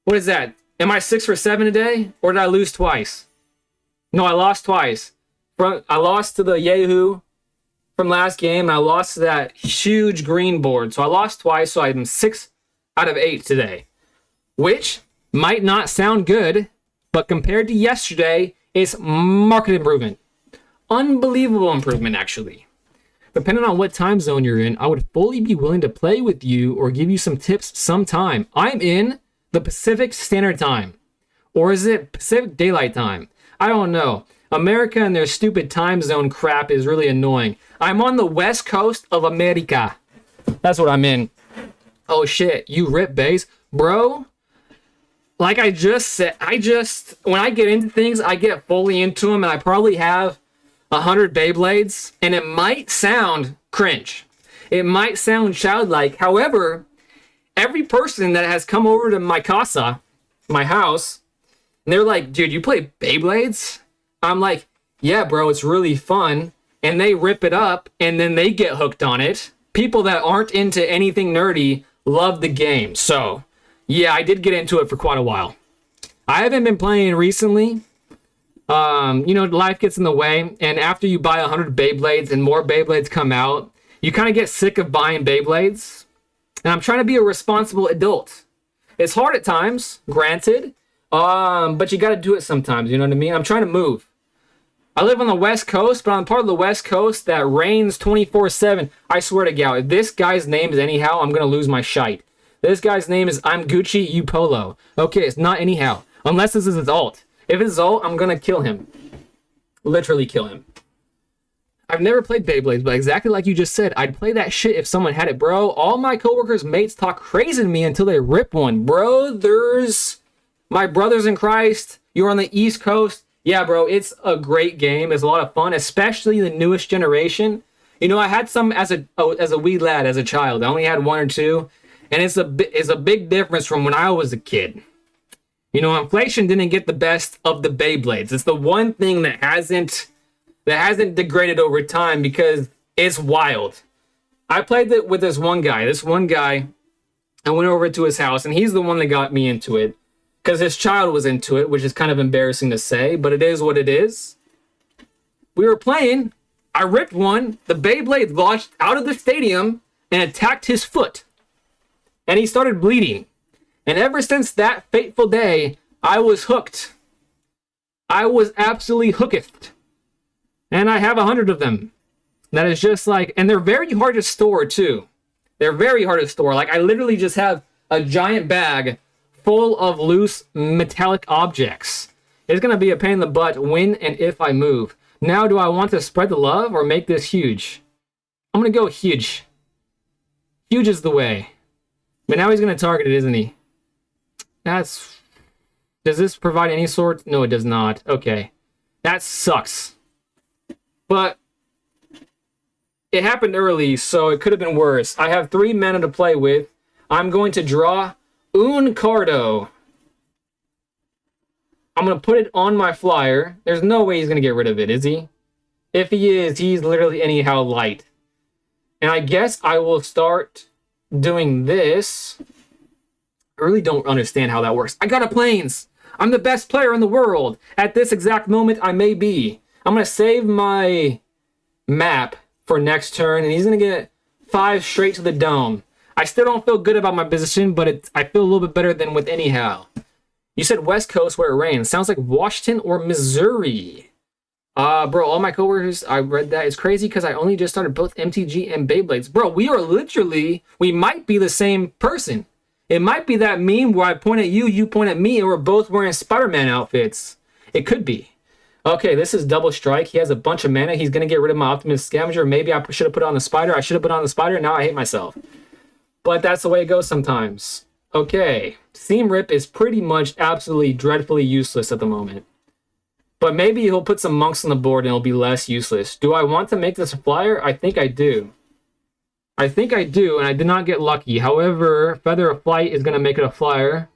What is that? Am I 6 for 7 today? Or did I lose twice? No, I lost twice. I lost to the Yahoo from last game, and I lost to that huge green board. So I lost twice, so I'm 6 out of 8 today. Which might not sound good, but compared to yesterday, it's market improvement. Unbelievable improvement, actually. Depending on what time zone you're in, I would fully be willing to play with you or give you some tips sometime. I'm in the Pacific Standard Time. Or is it Pacific Daylight Time? I don't know. America and their stupid time zone crap is really annoying. I'm on the west coast of America. That's what I'm in. Oh shit, you rip base. Bro, like I just said, when I get into things, I get fully into them, and I probably have 100 Beyblades, and it might sound cringe. It might sound childlike. However, every person that has come over to my casa, my house, and they're like, dude, you play Beyblades? I'm like, yeah, bro, it's really fun. And they rip it up, and then they get hooked on it. People that aren't into anything nerdy love the game. So, yeah, I did get into it for quite a while. I haven't been playing recently. Life gets in the way, and after you buy 100 Beyblades and more Beyblades come out, you kind of get sick of buying Beyblades. And I'm trying to be a responsible adult. It's hard at times, granted, but you got to do it sometimes, you know what I mean? I'm trying to move. I live on the West Coast, but I'm part of the West Coast that rains 24/7. I swear to God, if this guy's name is anyhow, I'm going to lose my shite. This guy's name is I'm Gucci, you Polo. Okay, it's not anyhow. Unless this is his alt. If it's his alt, I'm going to kill him. Literally kill him. I've never played Beyblades, but exactly like you just said, I'd play that shit if someone had it, bro. All my coworkers' mates talk crazy to me until they rip one. Brothers, my brothers in Christ, you're on the East Coast. Yeah, bro, it's a great game. It's a lot of fun, especially the newest generation. You know, I had some as a wee lad, as a child. I only had one or two, and it's a big difference from when I was a kid. You know, inflation didn't get the best of the Beyblades. It's the one thing that hasn't degraded over time because it's wild. I played it with this one guy. I went over to his house, and he's the one that got me into it. Because his child was into it, which is kind of embarrassing to say, but it is what it is. We were playing. I ripped one. The Beyblade launched out of the stadium and attacked his foot. And he started bleeding. And ever since that fateful day, I was hooked. I was absolutely hooked. And I have 100 of them. That is just like, and they're very hard to store too. They're very hard to store. Like I literally just have a giant bag full of loose metallic objects. It's going to be a pain in the butt when and if I move. Now, do I want to spread the love or make this huge? I'm going to go huge. Huge is the way. But now he's going to target it, isn't he? Does this provide any sort? No, it does not. Okay. That sucks. But it happened early, so it could have been worse. I have 3 mana to play with. I'm going to draw Un Cardo. I'm going to put it on my flyer. There's no way he's going to get rid of it, is he? If he is, he's literally anyhow light. And I guess I will start doing this. I really don't understand how that works. I got a planes. I'm the best player in the world. At this exact moment, I may be. I'm going to save my map for next turn, and he's going to get 5 straight to the dome. I still don't feel good about my position, but I feel a little bit better than with anyhow. You said West Coast where it rains. Sounds like Washington or Missouri. Bro, all my coworkers, I read that. It's crazy because I only just started both MTG and Beyblades. Bro, we might be the same person. It might be that meme where I point at you, you point at me, and we're both wearing Spider-Man outfits. It could be. Okay, this is double strike. He has a bunch of mana. He's going to get rid of my Optimus Scavenger. Maybe I should have put it on the spider. I should have put it on the spider. Now I hate myself. But that's the way it goes sometimes. Okay. Seam Rip is pretty much absolutely dreadfully useless at the moment. But maybe he'll put some monks on the board and it'll be less useless. Do I want to make this a flyer? I think I do. And I did not get lucky. However, Feather of Flight is going to make it a flyer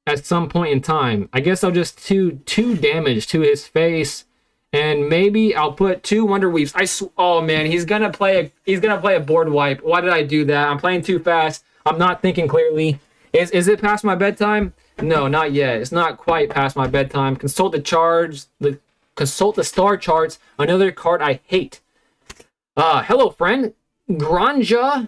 at some point in time. I guess I'll just do 2 damage to his face. And maybe I'll put 2 Wonder Weaves. Oh man, he's gonna play a board wipe. Why did I do that? I'm playing too fast. I'm not thinking clearly. Is it past my bedtime? No, not yet. It's not quite past my bedtime. Consult the star charts. Another card I hate. Hello friend, Granja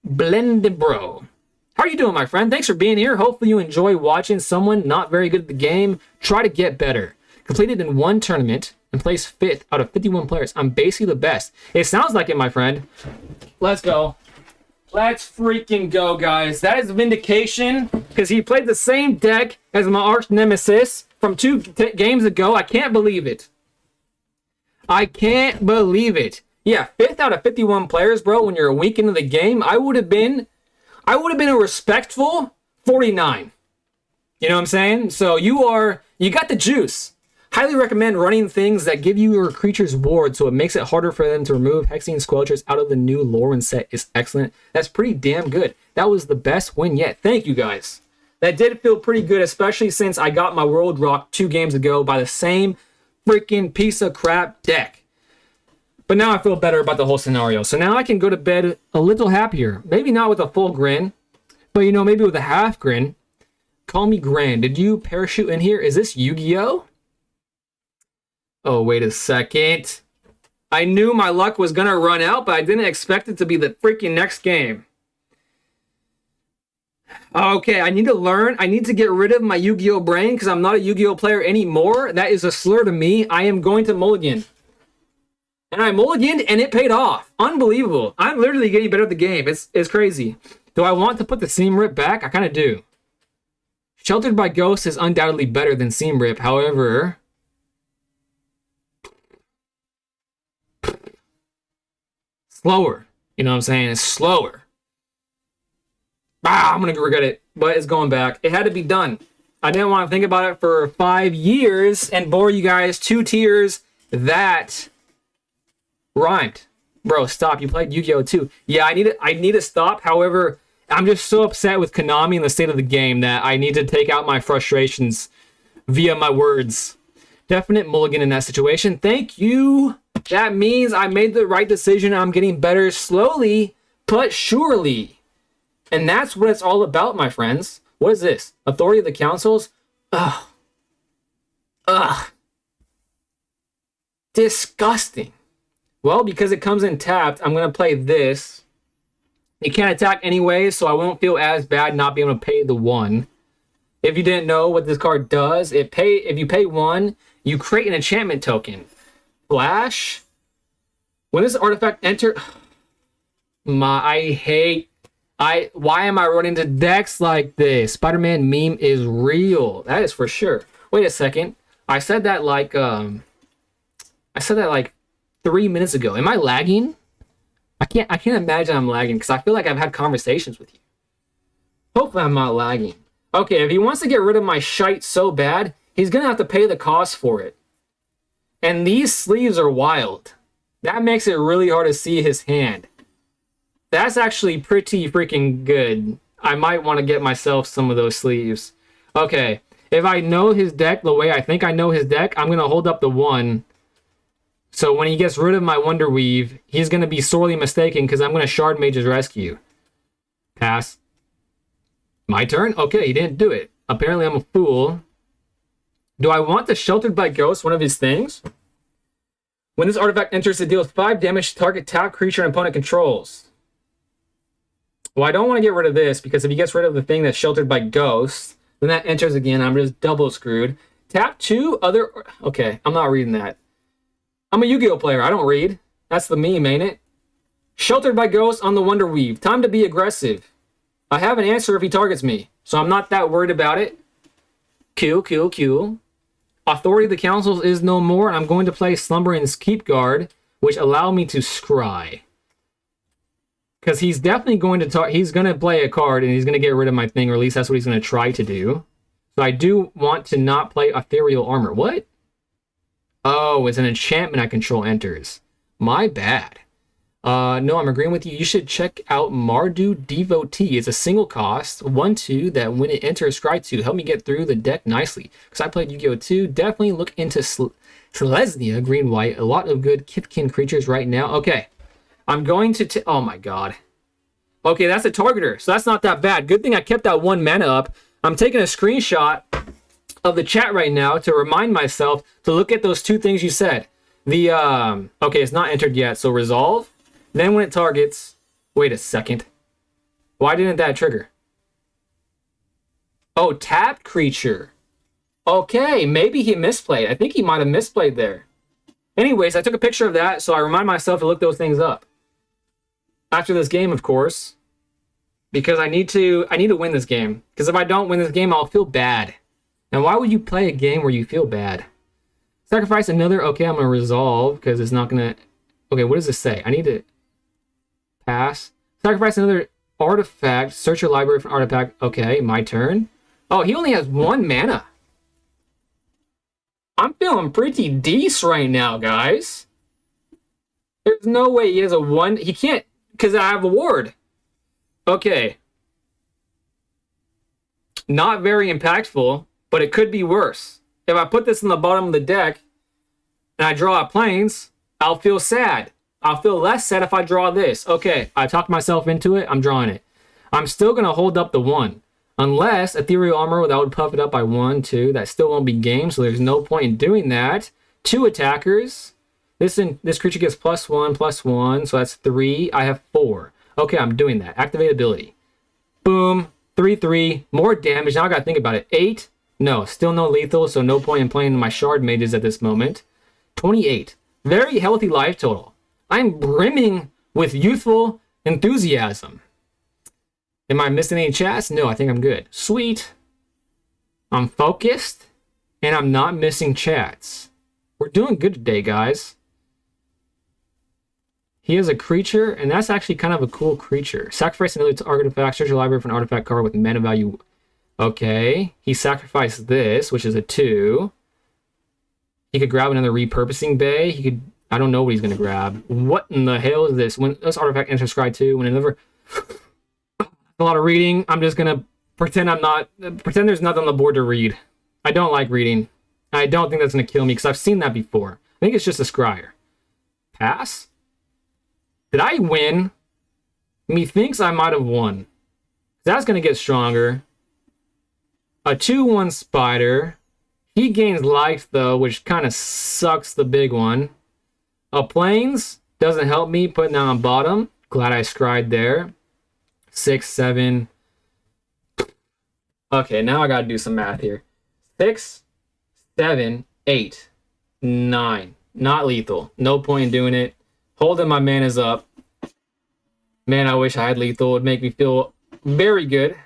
Blendebro. How are you doing, my friend? Thanks for being here. Hopefully you enjoy watching someone not very good at the game try to get better. Completed in 1 tournament and placed 5th out of 51 players. I'm basically the best. It sounds like it, my friend. Let's go. Let's freaking go, guys. That is vindication because he played the same deck as my arch nemesis from 2 games ago. I can't believe it. I can't believe it. Yeah, 5th out of 51 players, bro. When you're a week into the game, I would have been a respectful 49. You know what I'm saying? So you got the juice. Highly recommend running things that give you your creatures ward, so it makes it harder for them to remove Hexing Squelchers out of the new Lauren set is excellent. That's pretty damn good. That was the best win yet. Thank you guys. That did feel pretty good, especially since I got my World Rock 2 games ago by the same freaking piece of crap deck. But now I feel better about the whole scenario. So now I can go to bed a little happier. Maybe not with a full grin, but you know, maybe with a half grin. Call me Grand. Did you parachute in here? Is this Yu-Gi-Oh? Oh, wait a second. I knew my luck was going to run out, but I didn't expect it to be the freaking next game. Okay, I need to learn. I need to get rid of my Yu-Gi-Oh brain because I'm not a Yu-Gi-Oh player anymore. That is a slur to me. I am going to mulligan. And I mulliganed and it paid off. Unbelievable. I'm literally getting better at the game. It's crazy. Do I want to put the Seam Rip back? I kind of do. Sheltered by Ghosts is undoubtedly better than Seam Rip. However, slower. You know what I'm saying? It's slower. I'm going to regret it, but it's going back. It had to be done. I didn't want to think about it for 5 years and bore you guys 2 tiers that rhymed. Bro, stop. You played Yu-Gi-Oh! Too. Yeah, I need to stop. However, I'm just so upset with Konami and the state of the game that I need to take out my frustrations via my words. Definite mulligan in that situation. Thank you. That means I made the right decision. I'm getting better slowly, but surely. And that's what it's all about, my friends. What is this? Authority of the Councils? Ugh. Disgusting. Well, because it comes in tapped, I'm going to play this. It can't attack anyway, so I won't feel as bad not being able to pay the 1. If you didn't know what this card does, if you pay 1, you create an enchantment token. Flash. When this artifact enter... Why am I running into decks like this? Spider-Man meme is real. That is for sure. Wait a second. I said that like 3 minutes ago. Am I lagging? I can't imagine I'm lagging because I feel like I've had conversations with you. Hopefully I'm not lagging. Okay, if he wants to get rid of my shite so bad, he's gonna have to pay the cost for it. And these sleeves are wild. That makes it really hard to see his hand. That's actually pretty freaking good. I might want to get myself some of those sleeves. Okay, if I know his deck the way I think I know his deck, I'm gonna hold up the 1. So when he gets rid of my Wonder Weave, he's going to be sorely mistaken because I'm going to Shard Mage's Rescue. Pass. My turn? Okay, he didn't do it. Apparently I'm a fool. Do I want the Sheltered by Ghost, one of his things? When this artifact enters, it deals 5 damage to target tap creature and opponent controls. Well, I don't want to get rid of this because if he gets rid of the thing that's Sheltered by Ghost, then that enters again. I'm just double screwed. Tap 2 other... Okay, I'm not reading that. I'm a Yu-Gi-Oh player. I don't read. That's the meme, ain't it? Sheltered by Ghosts on the Wonder Weave. Time to be aggressive. I have an answer if he targets me, so I'm not that worried about it. Cool. Authority of the Councils is no more, and I'm going to play Slumbering's Keep Guard, which allow me to scry. Because he's definitely going to he's going to play a card, and he's going to get rid of my thing, or at least that's what he's going to try to do. So I do want to not play Ethereal Armor. What? Oh, it's an enchantment I control enters. My bad. No, I'm agreeing with you. You should check out Mardu Devotee. It's a single cost, 1/2, that when it enters, scry 2. Help me get through the deck nicely. Because I played Yu-Gi-Oh! 2. Definitely look into Selesnya, green-white. A lot of good Kithkin creatures right now. Okay. I'm going to... Oh, my God. Okay, that's a targeter. So that's not that bad. Good thing I kept that 1 mana up. I'm taking a screenshot of the chat right now to remind myself to look at those 2 things you said. The okay, it's not entered yet, so resolve. Then when it targets, wait a second. Why didn't that trigger? Oh, tapped creature. Okay, maybe he misplayed. I think he might have misplayed there. Anyways, I took a picture of that, so I remind myself to look those things up. After this game, of course. Because I need to win this game. Because if I don't win this game, I'll feel bad. And why would you play a game where you feel bad? Sacrifice another... Okay, I'm going to resolve, because it's not going to... Okay, what does this say? I need to... Pass. Sacrifice another artifact. Search your library for an artifact. Okay, my turn. Oh, he only has 1 mana. I'm feeling pretty decent right now, guys. There's no way he has a 1. He can't, because I have a ward. Okay. Not very impactful, but it could be worse. If I put this in the bottom of the deck and I draw a plains, I'll feel sad. I'll feel less sad if I draw this. Okay, I talked myself into it. I'm drawing it. I'm still going to hold up the 1. Unless Ethereal Armor, that would puff it up by 1, 2. That still won't be game, so there's no point in doing that. 2 attackers. This creature gets +1/+1, so that's 3. I have 4. Okay, I'm doing that. Activate ability. Boom. 3/3. More damage. Now I gotta think about it. 8. No, still no lethal, so no point in playing my shard mages at this moment. 28. Very healthy life total. I'm brimming with youthful enthusiasm. Am I missing any chats? No, I think I'm good. Sweet. I'm focused, and I'm not missing chats. We're doing good today, guys. He is a creature, and that's actually kind of a cool creature. Sacrifice another artifact. Search your library for an artifact card with mana value. Okay. He sacrificed this, which is a 2. He could grab another repurposing bay. He could... I don't know what he's going to grab. What in the hell is this? When this artifact enters scry 2, when another... a lot of reading. I'm just going to pretend there's nothing on the board to read. I don't like reading. I don't think that's going to kill me, because I've seen that before. I think it's just a scryer. Pass? Did I win? Methinks I might have won. That's going to get stronger. A 2/1 spider. He gains life, though, which kind of sucks the big one. A plains doesn't help me, putting that on bottom. Glad I scried there. 6, 7. Okay, now I got to do some math here. 6, 7, 8, 9. Not lethal. No point in doing it. Holding my mana's up. Man, I wish I had lethal. It would make me feel very good.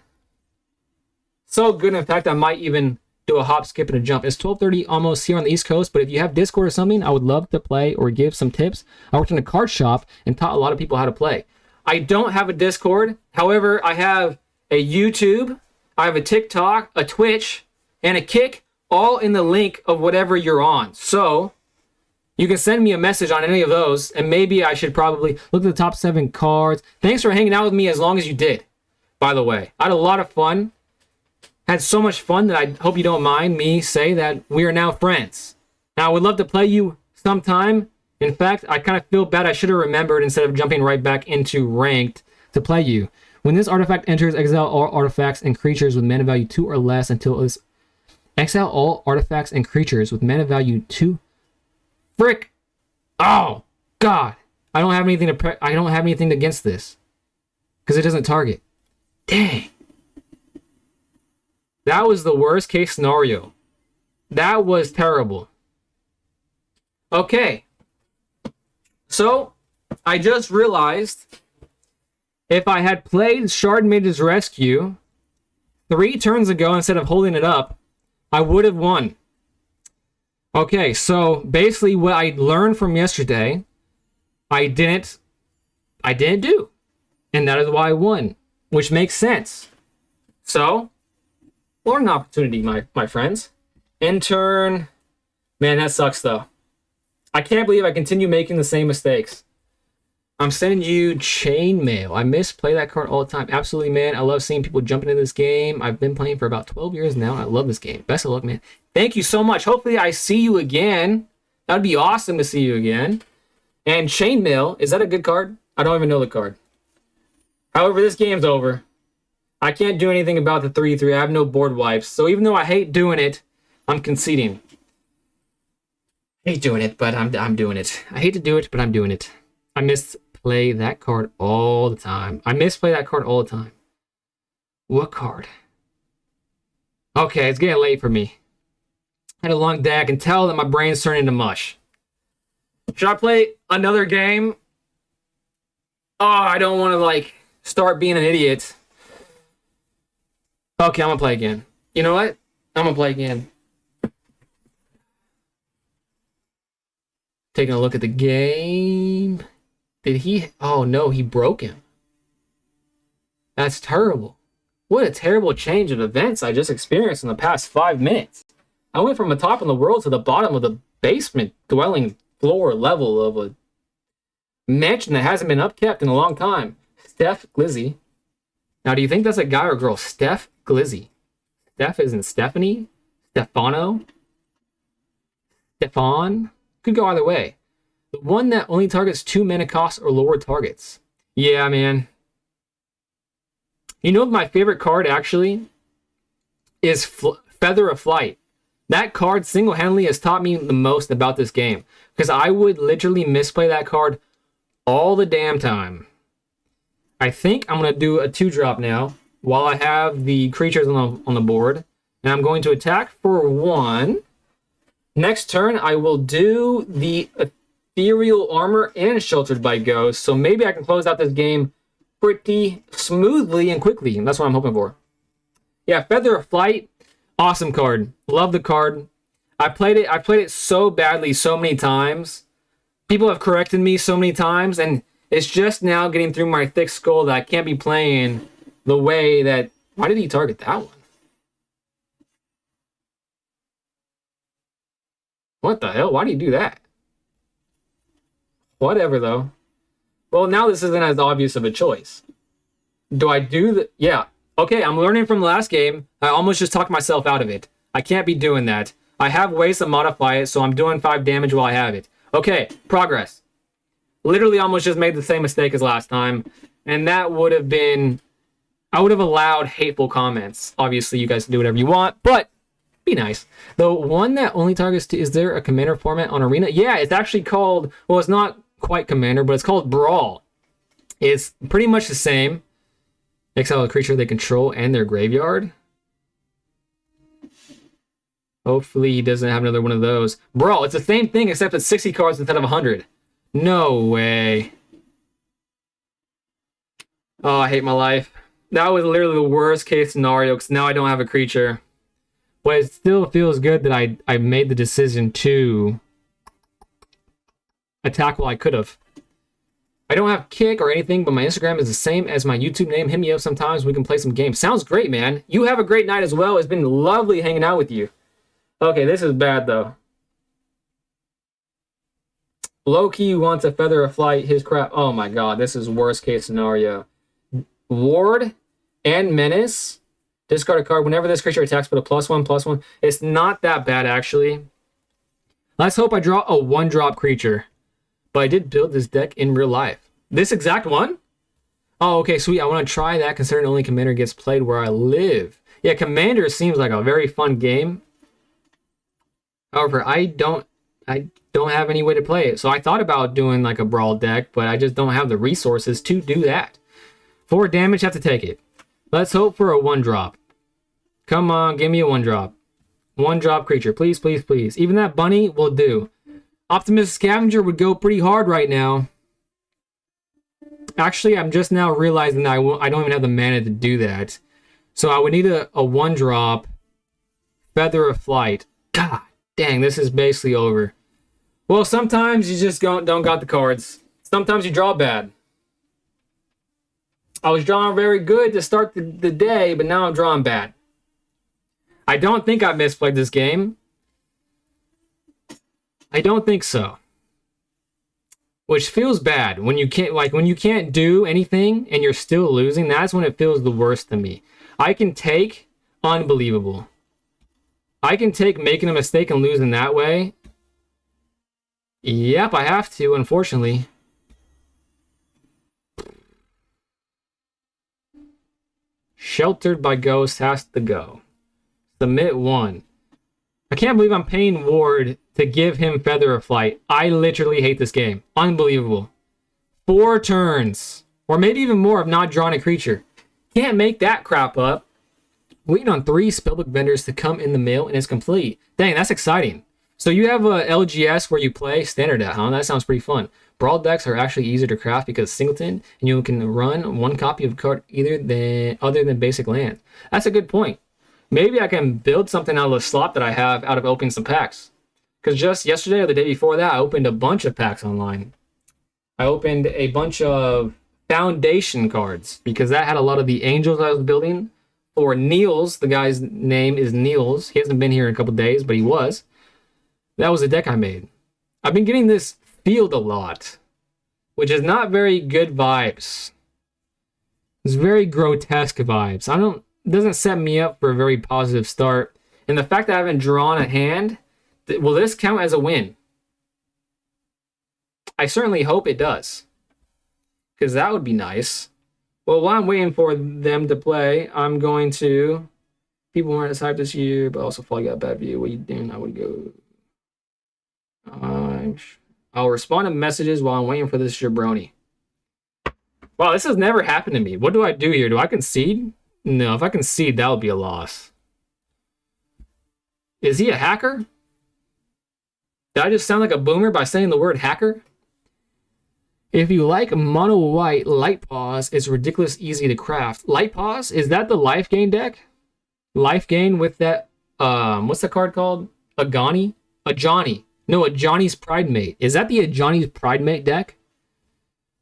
So good, in fact, I might even do a hop, skip, and a jump. It's 12:30 almost here on the East Coast, but if you have Discord or something, I would love to play or give some tips. I worked in a card shop and taught a lot of people how to play. I don't have a Discord. However, I have a YouTube, I have a TikTok, a Twitch, and a Kick, all in the link of whatever you're on. So you can send me a message on any of those, and maybe I should probably look at the top 7 cards. Thanks for hanging out with me as long as you did, by the way. I had a lot of fun. Had so much fun that I hope you don't mind me say that we are now friends. Now, I would love to play you sometime. In fact, I kind of feel bad. I should have remembered instead of jumping right back into ranked to play you. When this artifact enters, exile all artifacts and creatures with mana value 2 or less until it's... Exile all artifacts and creatures with mana value 2... Frick! Oh, God! I don't have anything against this. Because it doesn't target. Dang. That was the worst case scenario. That was terrible. Okay. So, I just realized if I had played Shard Mage's Rescue 3 turns ago instead of holding it up, I would have won. Okay, so basically what I learned from yesterday, I didn't do. And that is why I won, which makes sense. So, learning opportunity, my friends. End turn. Man, that sucks, though. I can't believe I continue making the same mistakes. I'm sending you Chainmail. I misplay that card all the time. Absolutely, man. I love seeing people jumping into this game. I've been playing for about 12 years now. I love this game. Best of luck, man. Thank you so much. Hopefully, I see you again. That'd be awesome to see you again. And Chainmail, is that a good card? I don't even know the card. However, this game's over. I can't do anything about the 3/3. I have no board wipes. So even though I hate doing it, I'm conceding. I hate doing it, but I'm doing it. I hate to do it, but I'm doing it. I misplay that card all the time. I misplay that card all the time. What card? Okay, it's getting late for me. I had a long day. I can tell that my brain's turning into mush. Should I play another game? Oh, I don't want to, start being an idiot. Okay, I'm going to play again. You know what? I'm going to play again. Taking a look at the game. Did he... Oh, no, he broke him. That's terrible. What a terrible change of events I just experienced in the past 5 minutes. I went from the top of the world to the bottom of the basement dwelling floor level of a mansion that hasn't been upkept in a long time. Steph Glizzy. Now, do you think that's a guy or girl? Steph Glizzy. Steph isn't Stephanie? Stefano? Stefan? Could go either way. The one that only targets 2 mana costs or lower targets. Yeah, man. You know, my favorite card actually is Feather of Flight. That card single-handedly has taught me the most about this game, because I would literally misplay that card all the damn time. I think I'm going to do a 2-drop now while I have the creatures on the board. And I'm going to attack for 1. Next turn, I will do the Ethereal Armor and Sheltered by Ghost. So maybe I can close out this game pretty smoothly and quickly. And that's what I'm hoping for. Yeah, Feather of Flight, awesome card. Love the card. I played it so badly so many times. People have corrected me so many times, and it's just now getting through my thick skull that I can't be playing the way that... Why did he target that one? What the hell? Why do you do that? Whatever, though. Well, now this isn't as obvious of a choice. Do I do the... Yeah. Okay, I'm learning from the last game. I almost just talked myself out of it. I can't be doing that. I have ways to modify it, so I'm doing 5 damage while I have it. Okay, progress. Literally almost just made the same mistake as last time. And that would have been... I would have allowed hateful comments. Obviously, you guys can do whatever you want, but be nice. The one that only targets... Is there a commander format on Arena? Yeah, it's actually called... Well, it's not quite commander, but it's called Brawl. It's pretty much the same. Exile a creature they control and their graveyard. Hopefully he doesn't have another one of those. Brawl, it's the same thing except it's 60 cards instead of 100. No way. Oh, I hate my life. That was literally the worst case scenario because now I don't have a creature. But it still feels good that I made the decision to attack while I could have. I don't have Kick or anything, but my Instagram is the same as my YouTube name. Hit me up sometimes. We can play some games. Sounds great, man. You have a great night as well. It's been lovely hanging out with you. Okay, this is bad, though. Loki wants a Feather of Flight. His crap. Oh, my God. This is worst case scenario. Ward and Menace. Discard a card. Whenever this creature attacks, put a +1/+1. It's not that bad, actually. Let's hope I draw a 1-drop creature. But I did build this deck in real life. This exact one? Oh, okay, sweet. I want to try that considering only Commander gets played where I live. Yeah, Commander seems like a very fun game. However, I don't have any way to play it. So I thought about doing like a Brawl deck, but I just don't have the resources to do that. 4 damage, have to take it. Let's hope for a 1-drop. Come on, give me a 1-drop. 1-drop creature, please, please, please. Even that bunny will do. Optimus Scavenger would go pretty hard right now. Actually, I'm just now realizing that I don't even have the mana to do that. So I would need a 1-drop Feather of Flight. God dang, this is basically over. Well, sometimes you just don't got the cards. Sometimes you draw bad. I was drawing very good to start the day, but now I'm drawing bad. I don't think I misplayed this game. I don't think so. Which feels bad when you can't do anything and you're still losing. That's when it feels the worst to me. I can take unbelievable. I can take making a mistake and losing that way. Yep, I have to, unfortunately. Sheltered by Ghost has to go. Submit 1. I can't believe I'm paying Ward to give him Feather of Flight. I literally hate this game. Unbelievable. 4 turns. Or maybe even more of not drawing a creature. Can't make that crap up. Waiting on 3 spellbook vendors to come in the mail and it's complete. Dang, that's exciting. So you have a LGS where you play standard at, huh? That sounds pretty fun. Brawl decks are actually easier to craft because singleton, and you can run 1 copy of a card other than basic land. That's a good point. Maybe I can build something out of the slot that I have out of opening some packs. Because just yesterday or the day before that, I opened a bunch of packs online. I opened a bunch of Foundation cards because that had a lot of the angels I was building for Niels. The guy's name is Niels. He hasn't been here in a couple days, but he was. That was a deck I made. I've been getting this field a lot, which is not very good vibes. It's very grotesque vibes. It doesn't set me up for a very positive start. And the fact that I haven't drawn a hand, will this count as a win? I certainly hope it does, because that would be nice. Well, while I'm waiting for them to play, I'm going to... People weren't as hyped this year, but also Fall got a bad view. What you doing? I would go... I'll respond to messages while I'm waiting for this jabroni. Wow, this has never happened to me. What do I do here? Do I concede? No, if I concede, that would be a loss. Is he a hacker? Did I just sound like a boomer by saying the word hacker? If you like mono white, Light Pause is ridiculous easy to craft. Light Pause? Is that the life gain deck? Life gain with that, what's the card called? Agani? Ajani. No, Ajani's Pridemate. Is that the Ajani's Pridemate deck?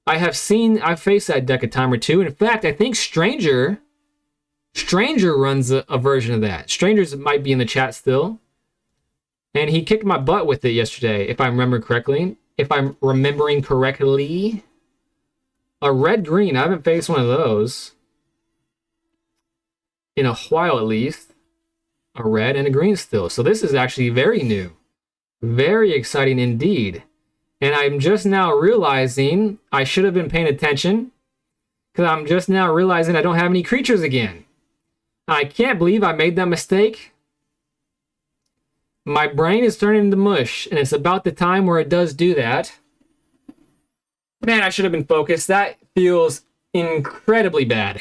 I've faced that deck a time or two. In fact, I think Stranger runs a version of that. Strangers might be in the chat still. And he kicked my butt with it yesterday, if I remember correctly. If I'm remembering correctly. A red-green. I haven't faced one of those in a while, at least. A red and a green still. So this is actually very new. Very exciting indeed. And I'm just now realizing I should have been paying attention, because I'm just now realizing I don't have any creatures again. I can't believe I made that mistake. My brain is turning into mush, and it's about the time where it does do that. Man, I should have been focused. That feels incredibly bad.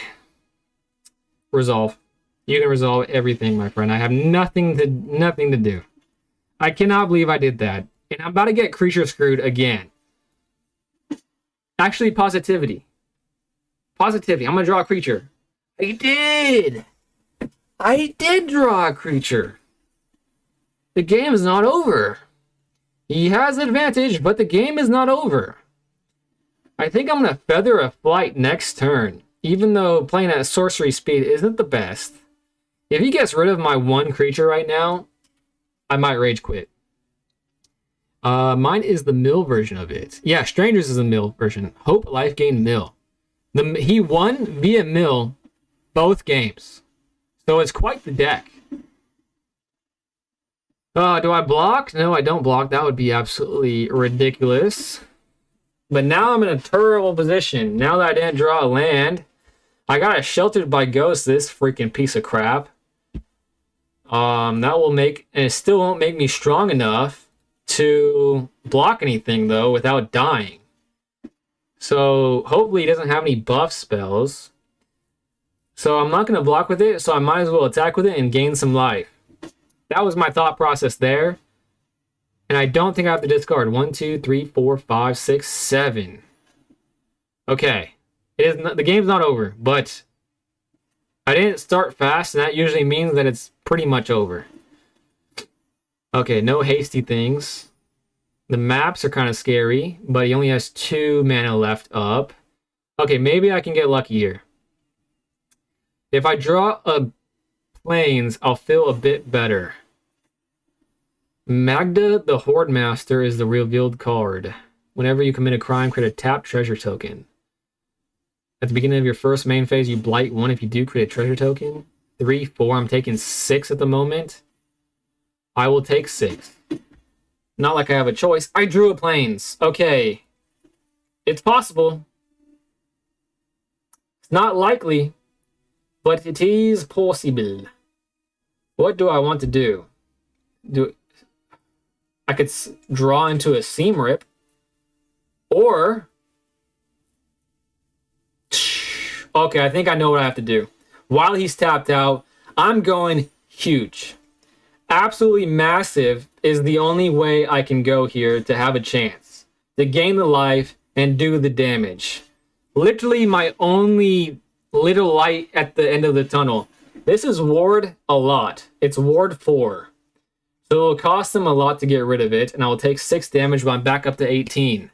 Resolve. You can resolve everything, my friend. I have nothing to do. I cannot believe I did that. And I'm about to get creature screwed again. Actually, positivity. Positivity. I'm going to draw a creature. I did draw a creature. The game is not over. He has advantage, but the game is not over. I think I'm going to Feather a Flight next turn, even though playing at sorcery speed isn't the best. If he gets rid of my one creature right now, I might rage quit. Mine is the mill version of it. Yeah, Strangers is a mill version. Hope, Life Gain, mill. He won via mill both games. So it's quite the deck. Do I block? No, I don't block. That would be absolutely ridiculous. But now I'm in a terrible position. Now that I didn't draw a land, I got a Sheltered by Ghost, this freaking piece of crap. That will make, and it still won't make me strong enough to block anything, though, without dying. So hopefully he doesn't have any buff spells. So I'm not going to block with it, so I might as well attack with it and gain some life. That was my thought process there. And I don't think I have to discard. 1, 2, 3, 4, 5, 6, 7. Okay. The game's not over, but I didn't start fast, and that usually means that it's pretty much over. Okay, no hasty things. The maps are kind of scary, but he only has 2 mana left up. Okay, maybe I can get lucky here. If I draw a Plains, I'll feel a bit better. Magda the Horde Master is the revealed card. Whenever you commit a crime, create a tapped treasure token. At the beginning of your first main phase, you blight 1 if you do create a treasure token. 3, 4, I'm taking 6 at the moment. I will take 6. Not like I have a choice. I drew a Plains. Okay. It's possible. It's not likely, but it is possible. What do I want to do? I could draw into a Seam Rip, or... Okay, I think I know what I have to do. While he's tapped out, I'm going huge. Absolutely massive is the only way I can go here to have a chance. To gain the life and do the damage. Literally my only little light at the end of the tunnel. This is ward a lot. It's ward 4. So it'll cost him a lot to get rid of it, and I will take 6 damage, but I'm back up to 18.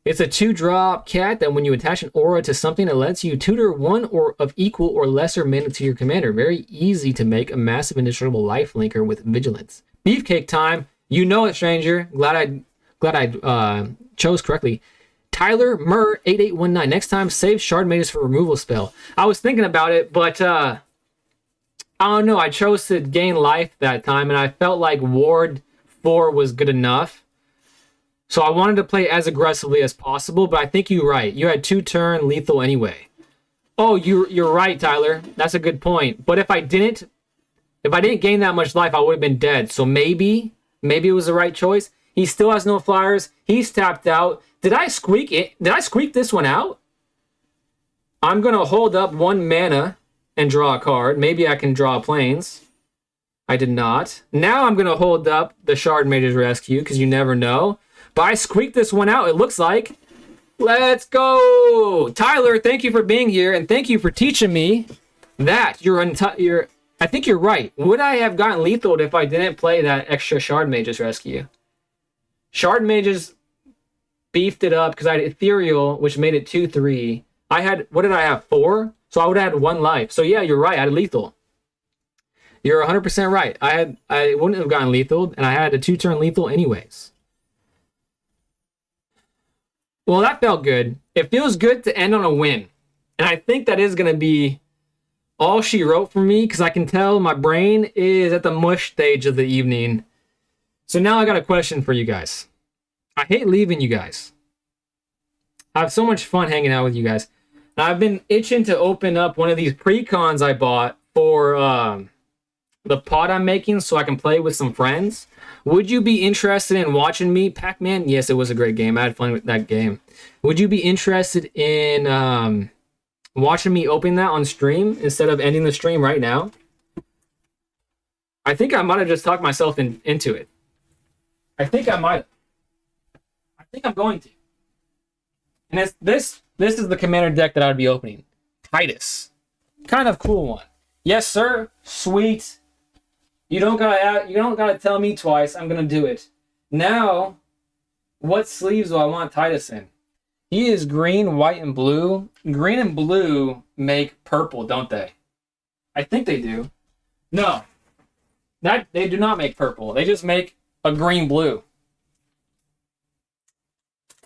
It's a 2-drop cat that when you attach an aura to something, it lets you tutor one or of equal or lesser mana to your commander. Very easy to make a massive indestructible life linker with vigilance. Beefcake time. You know it, stranger. Glad I chose correctly. Tyler Murr 8819. Next time, save Shard Mages for removal spell. I was thinking about it, but I don't know. I chose to gain life that time, and I felt like Ward 4 was good enough. So I wanted to play as aggressively as possible, but I think you're right. You had 2-turn lethal anyway. Oh, you're right, Tyler. That's a good point. But if I didn't gain that much life, I would have been dead. So maybe it was the right choice. He still has no flyers. He's tapped out. Did I squeak it? Did I squeak this one out? I'm gonna hold up 1 mana and draw a card. Maybe I can draw planes. I did not. Now I'm gonna hold up the Shard Mage's Rescue because you never know. But I squeaked this one out, it looks like. Let's go! Tyler, thank you for being here, and thank you for teaching me that I think you're right. Would I have gotten lethaled if I didn't play that extra Shard Mage's Rescue? Shard Mages beefed it up because I had Ethereal, which made it 2-3. What did I have, 4? So I would have had 1 life. So yeah, you're right, I had lethal. You're 100% right. I wouldn't have gotten lethaled, and I had a 2-turn lethal anyways. Well, that felt good. It feels good to end on a win. And I think that is going to be all she wrote for me because I can tell my brain is at the mush stage of the evening. So now I got a question for you guys. I hate leaving you guys. I have so much fun hanging out with you guys. And I've been itching to open up one of these pre-cons I bought for the pod I'm making so I can play with some friends. Would you be interested in watching me? Pac-Man? Yes, it was a great game. I had fun with that game. Would you be interested in watching me open that on stream instead of ending the stream right now? I think I might have just talked myself into it. I think I might. I think I'm going to. And this is the commander deck that I would be opening. Titus. Kind of cool one. Yes, sir. Sweet. You don't gotta tell me twice. I'm gonna do it. Now, what sleeves do I want Titus in? He is green, white, and blue. Green and blue make purple, don't they? I think they do. No. They do not make purple. They just make a green-blue.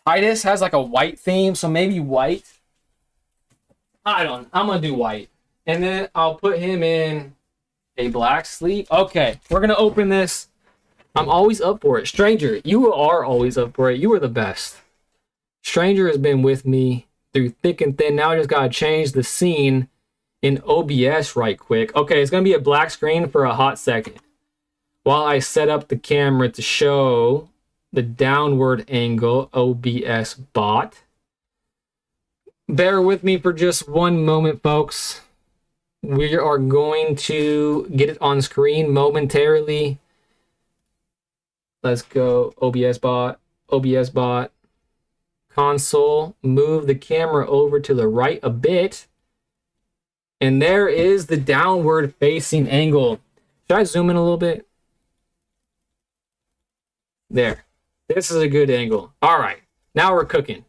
Titus has like a white theme, so maybe white. I'm gonna do white. And then I'll put him in a black sleeve. Okay, we're gonna open this. I'm always up for it. Stranger, you are always up for it. You are the best. Stranger has been with me through thick and thin. Now I just gotta change the scene in OBS right quick. Okay, it's gonna be a black screen for a hot second while I set up the camera to show the downward angle OBS bot. Bear with me for just one moment, folks. We are going to get it on screen momentarily. Let's go. OBS bot, console. Move the camera over to the right a bit. And there is the downward facing angle. Should I zoom in a little bit? There. This is a good angle. All right. Now we're cooking.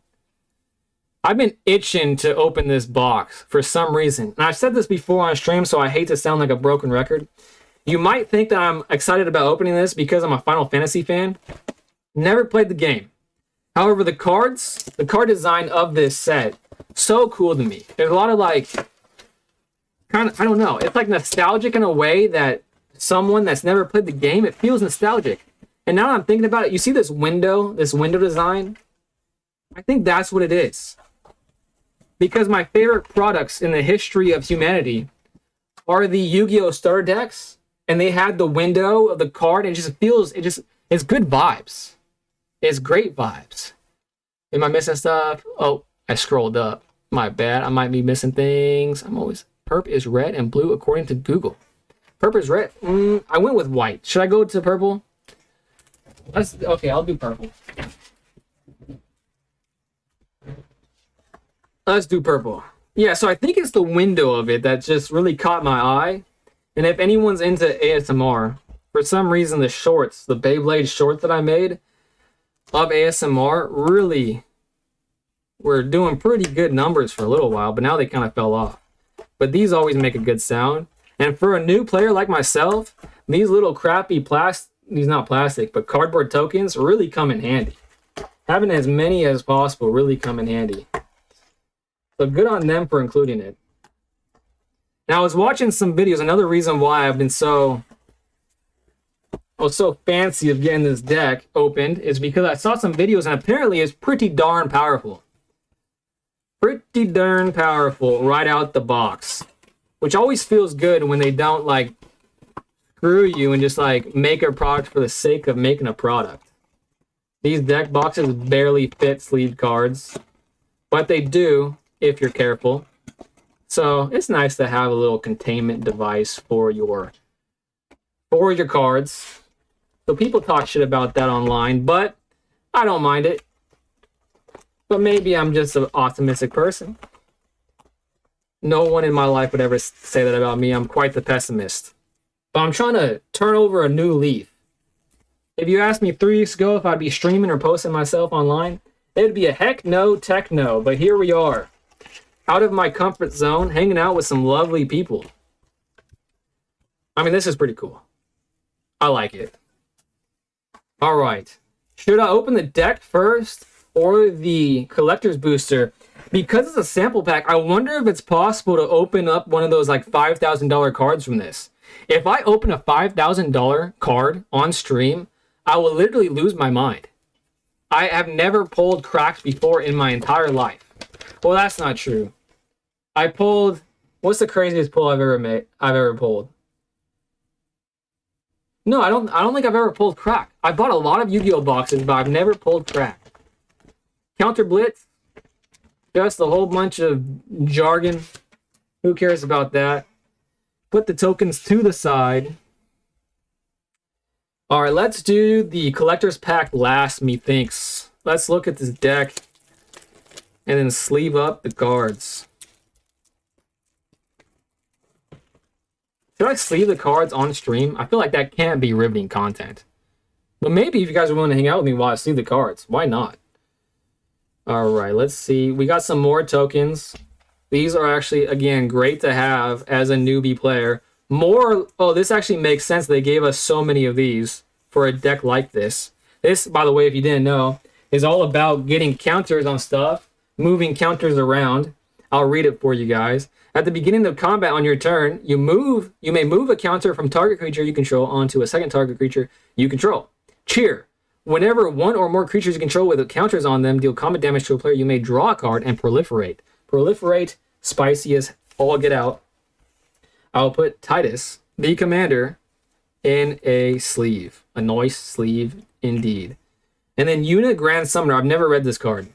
I've been itching to open this box for some reason. And I've said this before on stream, so I hate to sound like a broken record. You might think that I'm excited about opening this because I'm a Final Fantasy fan. Never played the game. However, the card design of this set, so cool to me. There's a lot of like, I don't know. It's like nostalgic in a way that someone that's never played the game, it feels nostalgic. And now that I'm thinking about it, you see this window design? I think that's what it is. Because my favorite products in the history of humanity are the Yu-Gi-Oh! Starter decks, and they had the window of the card, and it's good vibes. It's great vibes. Am I missing stuff? Oh, I scrolled up. My bad. I might be missing things. Perp is red and blue according to Google. Perp is red. I went with white. Should I go to purple? Okay, I'll do purple. Let's do purple. Yeah, so I think it's the window of it that just really caught my eye. And if anyone's into ASMR, for some reason the shorts, the Beyblade shorts that I made of ASMR really were doing pretty good numbers for a little while, but now they kind of fell off. But these always make a good sound. And for a new player like myself, these little crappy cardboard tokens really come in handy. Having as many as possible really come in handy. So good on them for including it. Now I was watching some videos. Another reason why I was so fancy of getting this deck opened is because I saw some videos and apparently it's pretty darn powerful. Pretty darn powerful right out the box. Which always feels good when they don't like screw you and just like make a product for the sake of making a product. These deck boxes barely fit sleeve cards, but they do if you're careful. So it's nice to have a little containment device for your cards. So people talk shit about that online, but I don't mind it. But maybe I'm just an optimistic person. No one in my life would ever say that about me. I'm quite the pessimist. But I'm trying to turn over a new leaf. If you asked me 3 weeks ago if I'd be streaming or posting myself online, it'd be a heck no, tech no. But here we are. Out of my comfort zone, hanging out with some lovely people. I mean, this is pretty cool. I like it. All right. Should I open the deck first or the collector's booster? Because it's a sample pack, I wonder if it's possible to open up one of those like $5,000 cards from this. If I open a $5,000 card on stream, I will literally lose my mind. I have never pulled cracks before in my entire life. Well, that's not true. I pulled... What's the craziest pull I've ever pulled? No, I don't think I've ever pulled crack. I bought a lot of Yu-Gi-Oh boxes, but I've never pulled crack. Counter Blitz, just a whole bunch of jargon. Who cares about that? Put the tokens to the side. All right, let's do the collector's pack last, methinks. Let's look at this deck and then sleeve up the cards. Should I sleeve the cards on stream? I feel like that can't be riveting content. But maybe if you guys are willing to hang out with me while I sleeve the cards, why not? All right, let's see. We got some more tokens. These are actually, again, great to have as a newbie player. More, oh, this actually makes sense. They gave us so many of these for a deck like this. This, by the way, if you didn't know, is all about getting counters on stuff, moving counters around. I'll read it for you guys. At the beginning of combat on your turn, you may move a counter from target creature you control onto a second target creature you control. Cheer. Whenever one or more creatures you control with counters on them deal combat damage to a player, you may draw a card and proliferate. Proliferate, spicy as all get out. I'll put Titus, the commander, in a sleeve. A nice sleeve indeed. And then Yuna Grand Summoner. I've never read this card.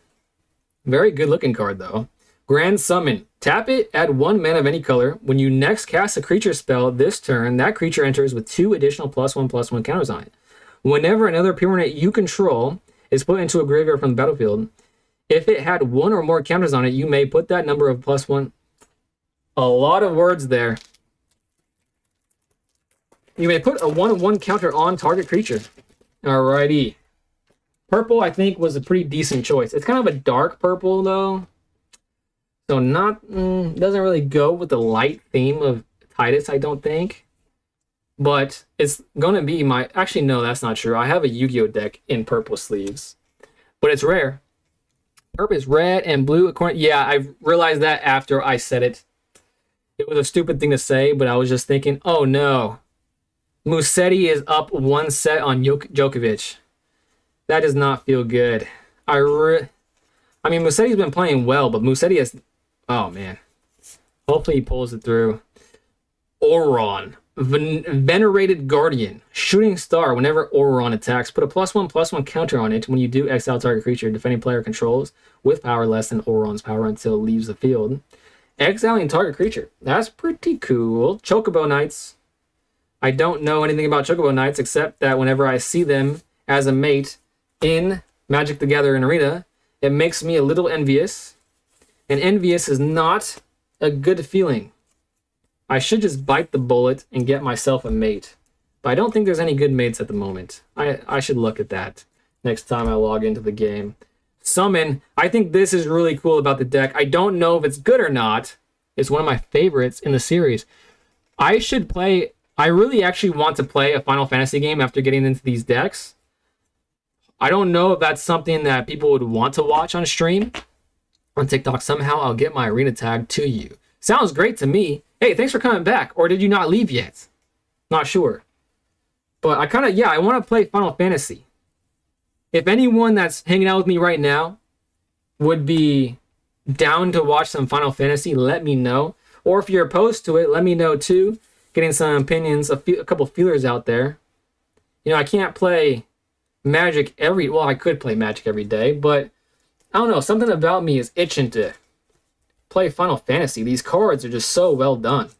Very good looking card though. Grand Summon. Tap it, add 1 mana of any color. When you next cast a creature spell this turn, that creature enters with 2 additional +1/+1 counters on it. Whenever another permanent you control is put into a graveyard from the battlefield, if it had 1 or more counters on it, you may put that number of +1. A lot of words there. You may put a 1/1 counter on target creature. Alrighty. Purple, I think, was a pretty decent choice. It's kind of a dark purple, though. So doesn't really go with the light theme of Titus, I don't think. But it's going to be my... Actually, no, that's not true. I have a Yu-Gi-Oh deck in purple sleeves. But it's rare. Purple is red and blue. Yeah, I realized that after I said it. It was a stupid thing to say, but I was just thinking, oh no. Musetti is up 1 set on Djokovic. That does not feel good. I mean, Musetti's been playing well, but Musetti has... Oh, man. Hopefully he pulls it through. Oron. Venerated Guardian. Shooting Star. Whenever Oron attacks, put a +1/+1 counter on it when you do exile target creature defending player controls with power less than Oron's power until it leaves the field. Exiling target creature. That's pretty cool. Chocobo Knights. I don't know anything about Chocobo Knights except that whenever I see them as a mate in Magic the Gathering Arena, it makes me a little envious. And envious is not a good feeling. I should just bite the bullet and get myself a mate. But I don't think there's any good mates at the moment. I should look at that next time I log into the game. Summon. I think this is really cool about the deck. I don't know if it's good or not. It's one of my favorites in the series. I should play. I really actually want to play a Final Fantasy game after getting into these decks. I don't know if that's something that people would want to watch on stream on TikTok. Somehow I'll get my arena tag to you. Sounds great to me. Hey, thanks for coming back. Or did you not leave yet? Not sure. But I kind of, I want to play Final Fantasy. If anyone that's hanging out with me right now would be down to watch some Final Fantasy, let me know. Or if you're opposed to it, let me know too. Getting some opinions, a couple feelers out there. I can't play Magic I could play Magic every day, but I don't know, something about me is itching to play Final Fantasy. These cards are just so well done.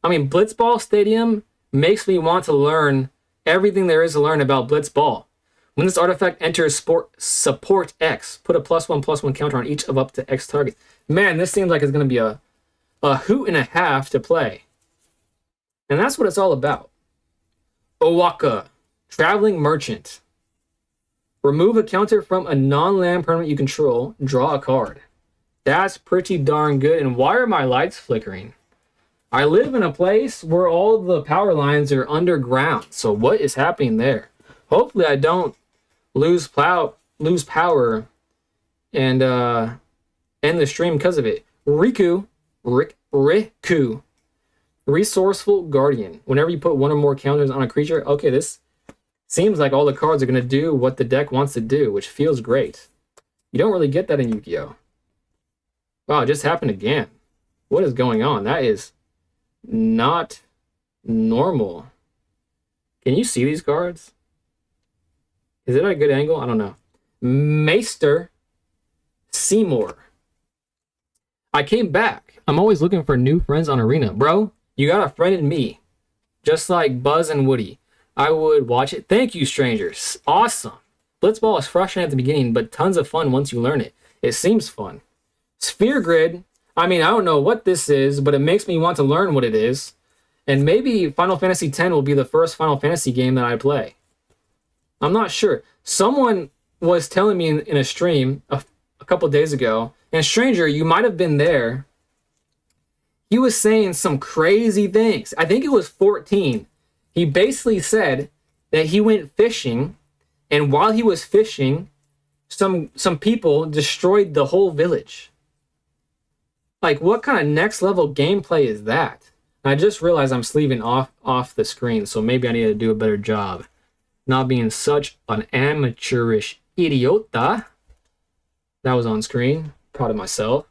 I mean, Blitzball Stadium makes me want to learn everything there is to learn about Blitzball. When this artifact enters support X, put a +1/+1 counter on each of up to X targets. Man, this seems like it's going to be a hoot and a half to play. And that's what it's all about. Owaka, Traveling Merchant. Remove a counter from a non-land permanent you control. Draw a card. That's pretty darn good. And why are my lights flickering? I live in a place where all the power lines are underground. So what is happening there? Hopefully I don't lose power and end the stream because of it. Riku. Resourceful Guardian. Whenever you put one or more counters on a creature, okay, this seems like all the cards are going to do what the deck wants to do, which feels great. You don't really get that in Yu-Gi-Oh! Wow, it just happened again. What is going on? That is not normal. Can you see these cards? Is it at a good angle? I don't know. Maester Seymour. I came back. I'm always looking for new friends on Arena. Bro, you got a friend in me. Just like Buzz and Woody. I would watch it. Thank you, strangers. Awesome. Blitzball is frustrating at the beginning, but tons of fun once you learn it. It seems fun. Sphere Grid. I mean, I don't know what this is, but it makes me want to learn what it is. And maybe Final Fantasy X will be the first Final Fantasy game that I play. I'm not sure. Someone was telling me in a stream a couple days ago, and stranger, you might have been there. He was saying some crazy things. I think it was 14. He basically said that he went fishing, and while he was fishing, some people destroyed the whole village. Like, what kind of next level gameplay is that? And I just realized I'm sleeving off the screen, so maybe I need to do a better job. Not being such an amateurish idiota. That was on screen. Proud of myself.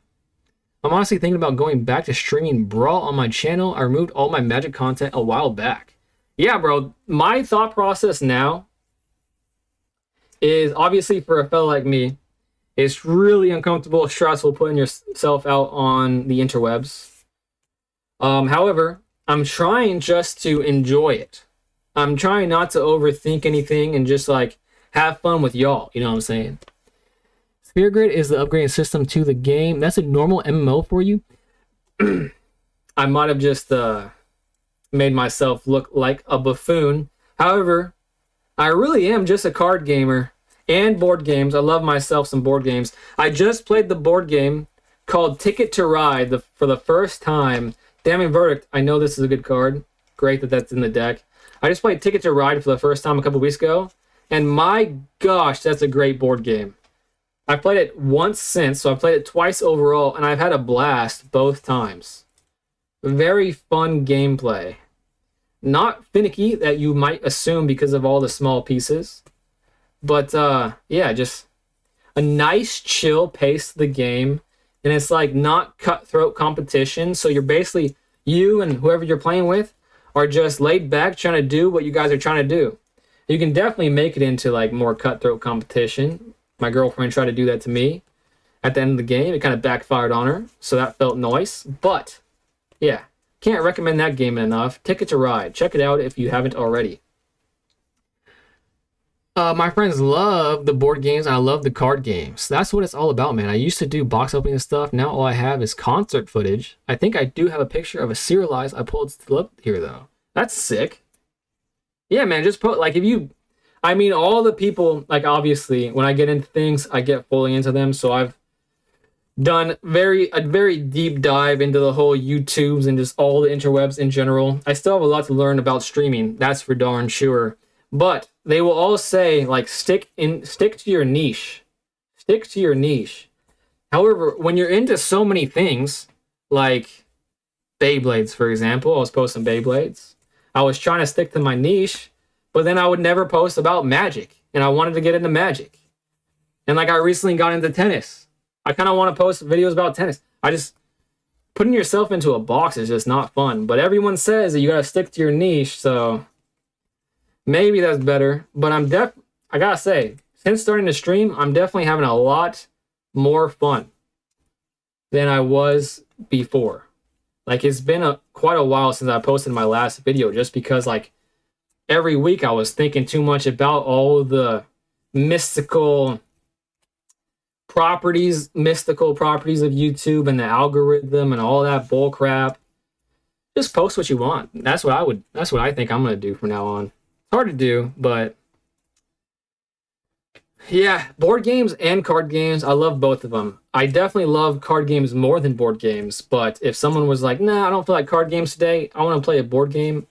I'm honestly thinking about going back to streaming Brawl on my channel. I removed all my Magic content a while back. Yeah, bro. My thought process now is, obviously for a fellow like me, it's really uncomfortable, stressful putting yourself out on the interwebs. However, I'm trying just to enjoy it. I'm trying not to overthink anything and just like have fun with y'all. You know what I'm saying? Sphere Grid is the upgrading system to the game. That's a normal MMO for you. I might have just made myself look like a buffoon. However, I really am just a card gamer and board games. I love myself some board games. I just played the board game called Ticket to Ride for the first time. Damning Verdict. I know this is a good card. Great that that's in the deck. I just played Ticket to Ride for the first time a couple weeks ago. And my gosh, that's a great board game. I've played it once since, so I've played it twice overall, and I've had a blast both times. Very fun gameplay. Not finicky that you might assume because of all the small pieces. But yeah, just a nice chill pace to the game. And it's like not cutthroat competition. So you're basically, you and whoever you're playing with are just laid back trying to do what you guys are trying to do. You can definitely make it into like more cutthroat competition. My girlfriend tried to do that to me at the end of the game. It kind of backfired on her, so that felt nice. But yeah, can't recommend that game enough. Ticket to Ride. Check it out if you haven't already. My friends love the board games, and I love the card games. That's what it's all about, man. I used to do box opening and stuff. Now all I have is concert footage. I think I do have a picture of a serialized I pulled still up here, though. That's sick. Yeah, man, just put, like, if you... I mean, all the people, like, obviously, when I get into things, I get fully into them. So I've done a very deep dive into the whole YouTubes and just all the interwebs in general. I still have a lot to learn about streaming, that's for darn sure. But they will all say, like, stick to your niche. Stick to your niche. However, when you're into so many things, like Beyblades, for example, I was posting Beyblades. I was trying to stick to my niche, but then I would never post about Magic, and I wanted to get into Magic. And like I recently got into tennis. I kind of want to post videos about tennis. I just putting yourself into a box is just not fun. But everyone says that you gotta stick to your niche, so maybe that's better. But I gotta say, since starting to stream, I'm definitely having a lot more fun than I was before. Like, it's been quite a while since I posted my last video, just because like every week I was thinking too much about all the mystical properties of YouTube and the algorithm and all that bull crap. Just post what you want. That's what I think I'm gonna do from now on. It's hard to do, but yeah, board games and card games, I love both of them. I definitely love card games more than board games, but if someone was like, nah, I don't feel like card games today, I want to play a board game,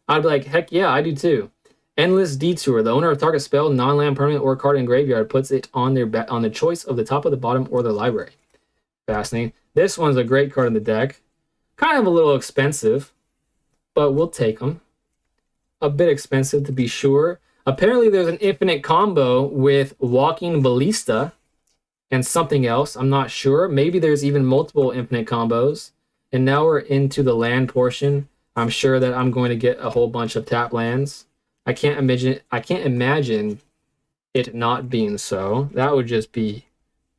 I'd be like, heck yeah, I do too. Endless Detour. The owner of target spell, non-land, permanent, or card in graveyard puts it on on the choice of the top of the bottom or the library. Fascinating. This one's a great card in the deck. Kind of a little expensive, but we'll take them. A bit expensive to be sure. Apparently there's an infinite combo with Walking Ballista and something else. I'm not sure. Maybe there's even multiple infinite combos. And now we're into the land portion. I'm sure that I'm going to get a whole bunch of tap lands. I can't imagine it not being so. That would just be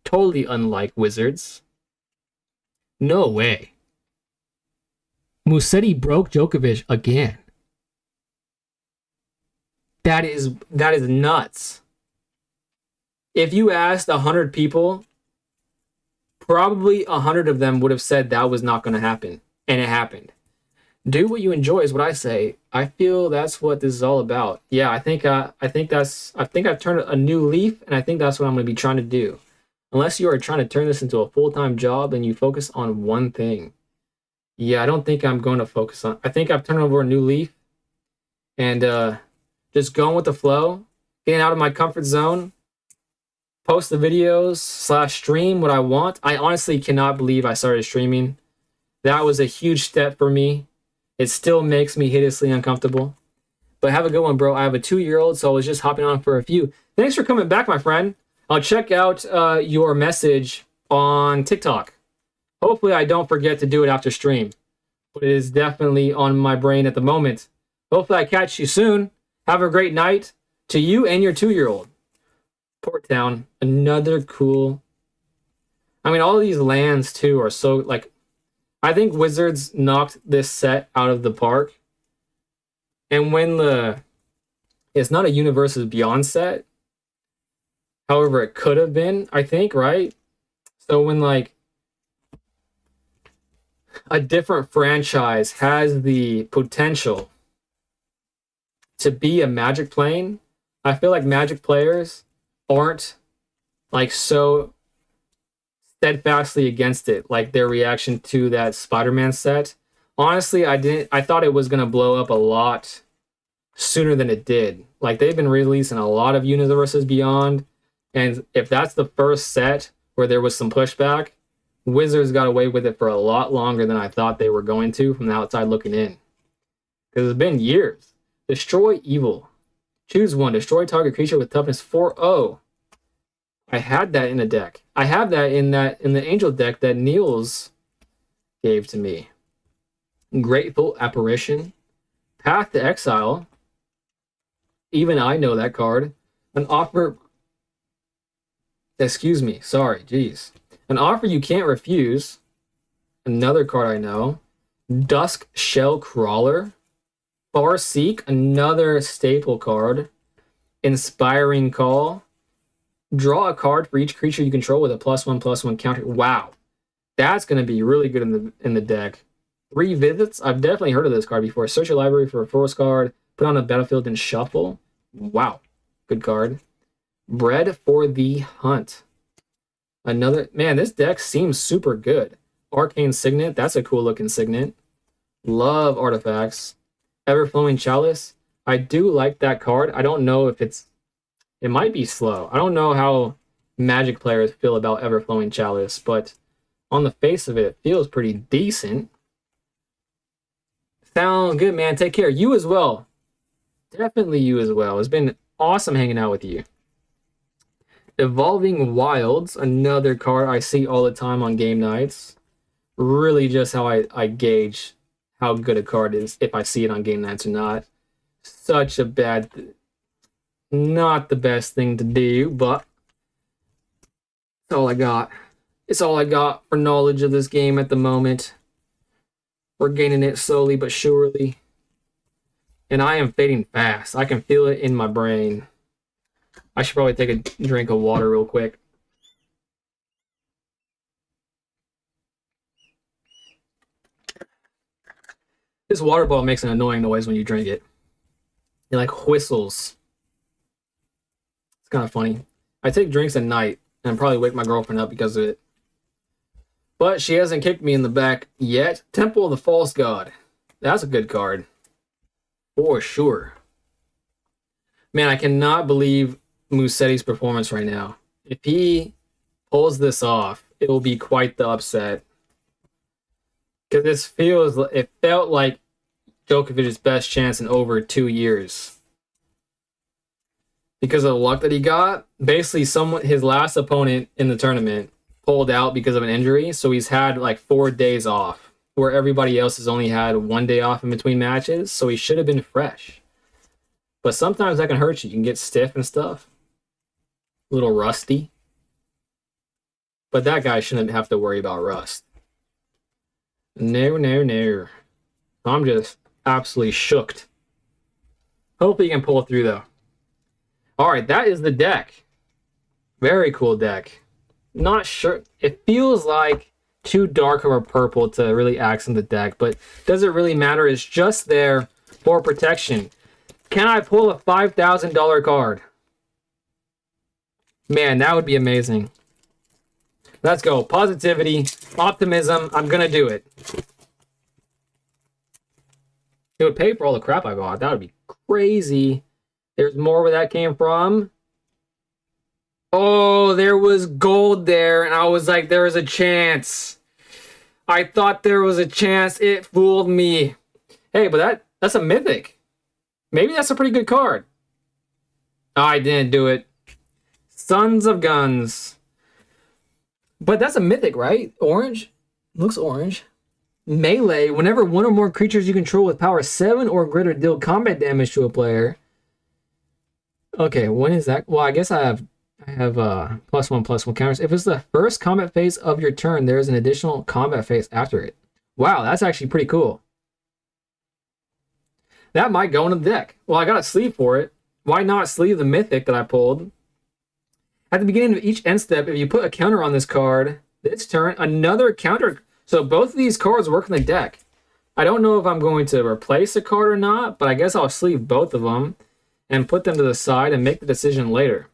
totally unlike Wizards. No way. Musetti broke Djokovic again. That is nuts. If you asked 100 people, probably 100 of them would have said that was not going to happen, and it happened. Do what you enjoy is what I say. I feel that's what this is all about. Yeah, I think I've turned a new leaf, and I think that's what I'm going to be trying to do. Unless you are trying to turn this into a full-time job and you focus on one thing. Yeah, I don't think I'm going to focus on. I think I've turned over a new leaf, and just going with the flow, getting out of my comfort zone, post the videos / stream what I want. I honestly cannot believe I started streaming. That was a huge step for me. It still makes me hideously uncomfortable. But have a good one, bro. I have a 2-year-old, so I was just hopping on for a few. Thanks for coming back, my friend. I'll check out your message on TikTok. Hopefully I don't forget to do it after stream. But it is definitely on my brain at the moment. Hopefully I catch you soon. Have a great night to you and your 2-year-old. Port Town, another cool. I mean, all of these lands too are so like. I think Wizards knocked this set out of the park. And when it's not a Universes Beyond set. However, it could have been, I think, right? So when like a different franchise has the potential to be a Magic plane, I feel like Magic players aren't like so steadfastly against it, like their reaction to that Spider-Man set. Honestly, I thought it was gonna blow up a lot sooner than it did. Like, they've been releasing a lot of Universes Beyond, and if that's the first set where there was some pushback, Wizards got away with it for a lot longer than I thought they were going to from the outside looking in. Because it's been years. Destroy evil. Choose one. Destroy target creature with toughness 4/0. I had that in a deck. I have that in the Angel deck that Niels gave to me. Grateful Apparition. Path to Exile. Even I know that card. An offer. Excuse me. Sorry. Jeez. An offer you can't refuse. Another card I know. Dusk Shell Crawler. Farseek, another staple card. Inspiring Call. Draw a card for each creature you control with a +1/+1 counter. Wow. That's going to be really good in the deck. 3 Visits. I've definitely heard of this card before. Search your library for a force card. Put on a battlefield and shuffle. Wow. Good card. Bred for the Hunt. Another, man, this deck seems super good. Arcane Signet, that's a cool looking signet. Love artifacts. Everflowing Chalice. I do like that card. I don't know if it might be slow. I don't know how Magic players feel about Everflowing Chalice, but on the face of it, it feels pretty decent. Sounds good, man. Take care. You as well. Definitely you as well. It's been awesome hanging out with you. Evolving Wilds, another card I see all the time on game nights. Really just how I gauge how good a card is if I see it on game nights or not. Such a bad, not the best thing to do, but it's all I got. It's all I got for knowledge of this game at the moment. We're gaining it slowly but surely. And I am fading fast. I can feel it in my brain. I should probably take a drink of water real quick. This water bottle makes an annoying noise when you drink it. It like whistles. It's kind of funny. I take drinks at night and probably wake my girlfriend up because of it. But she hasn't kicked me in the back yet. Temple of the False God. That's a good card. For sure. Man, I cannot believe Musetti's performance right now. If he pulls this off, it will be quite the upset. Because it felt like Djokovic's best chance in over 2 years. Because of the luck that he got, basically his last opponent in the tournament pulled out because of an injury, so he's had like 4 days off, where everybody else has only had 1 day off in between matches, so he should have been fresh. But sometimes that can hurt you. You can get stiff and stuff. A little rusty. But that guy shouldn't have to worry about rust. No. I'm just absolutely shooked. Hopefully you can pull through, though. Alright, that is the deck. Very cool deck. Not sure. It feels like too dark of a purple to really accent the deck, but doesn't really matter. It's just there for protection. Can I pull a $5,000 card? Man, that would be amazing. Let's go. Positivity, optimism. I'm going to do it. It would pay for all the crap I bought. That would be crazy. There's more where that came from. Oh, there was gold there, and I was like, there is a chance. I thought there was a chance. It fooled me. Hey, but that's a mythic. Maybe that's a pretty good card. Oh, I didn't do it. Sons of Guns. But that's a mythic, right? Orange? Looks orange. Melee. Whenever one or more creatures you control with power 7 or greater deal combat damage to a player. Okay, when is that? Well, I guess I have +1/+1 counters. If it's the first combat phase of your turn, there is an additional combat phase after it. Wow, that's actually pretty cool. That might go in the deck. Well, I got a sleeve for it. Why not sleeve the mythic that I pulled? At the beginning of each end step, if you put a counter on this card, this turn, another counter. So both of these cards work in the deck. I don't know if I'm going to replace a card or not, but I guess I'll sleeve both of them and put them to the side and make the decision later.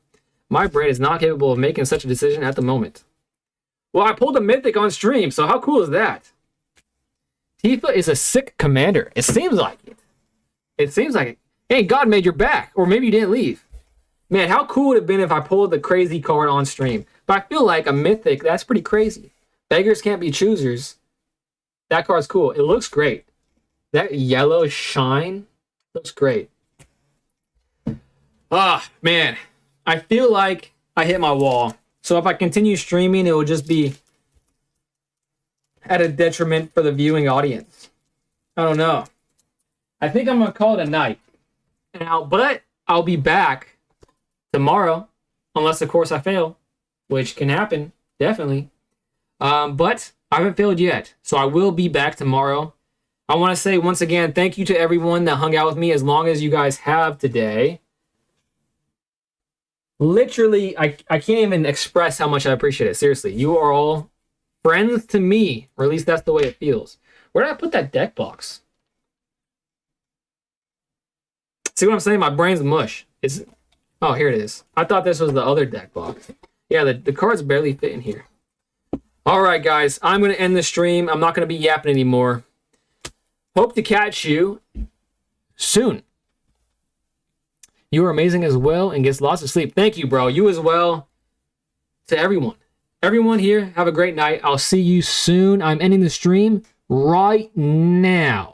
My brain is not capable of making such a decision at the moment. Well, I pulled a mythic on stream, so how cool is that? Tifa is a sick commander. It seems like it. It seems like it. Hey, God made your back. Or maybe you didn't leave. Man, how cool would it have been if I pulled the crazy card on stream? But I feel like a mythic, that's pretty crazy. Beggars can't be choosers. That card's cool. It looks great. That yellow shine looks great. Ah, man. I feel like I hit my wall. So if I continue streaming, it will just be at a detriment for the viewing audience. I don't know. I think I'm going to call it a night. But I'll be back tomorrow, unless, of course, I fail, which can happen, definitely. But I haven't failed yet, so I will be back tomorrow. I want to say, once again, thank you to everyone that hung out with me as long as you guys have today. Literally, I can't even express how much I appreciate it. Seriously, you are all friends to me, or at least that's the way it feels. Where did I put that deck box? See what I'm saying? My brain's mush. Oh, here it is. I thought this was the other deck box. Yeah, the cards barely fit in here. All right, guys. I'm going to end the stream. I'm not going to be yapping anymore. Hope to catch you soon. You are amazing as well and gets lots of sleep. Thank you, bro. You as well. To everyone. Everyone here, have a great night. I'll see you soon. I'm ending the stream right now.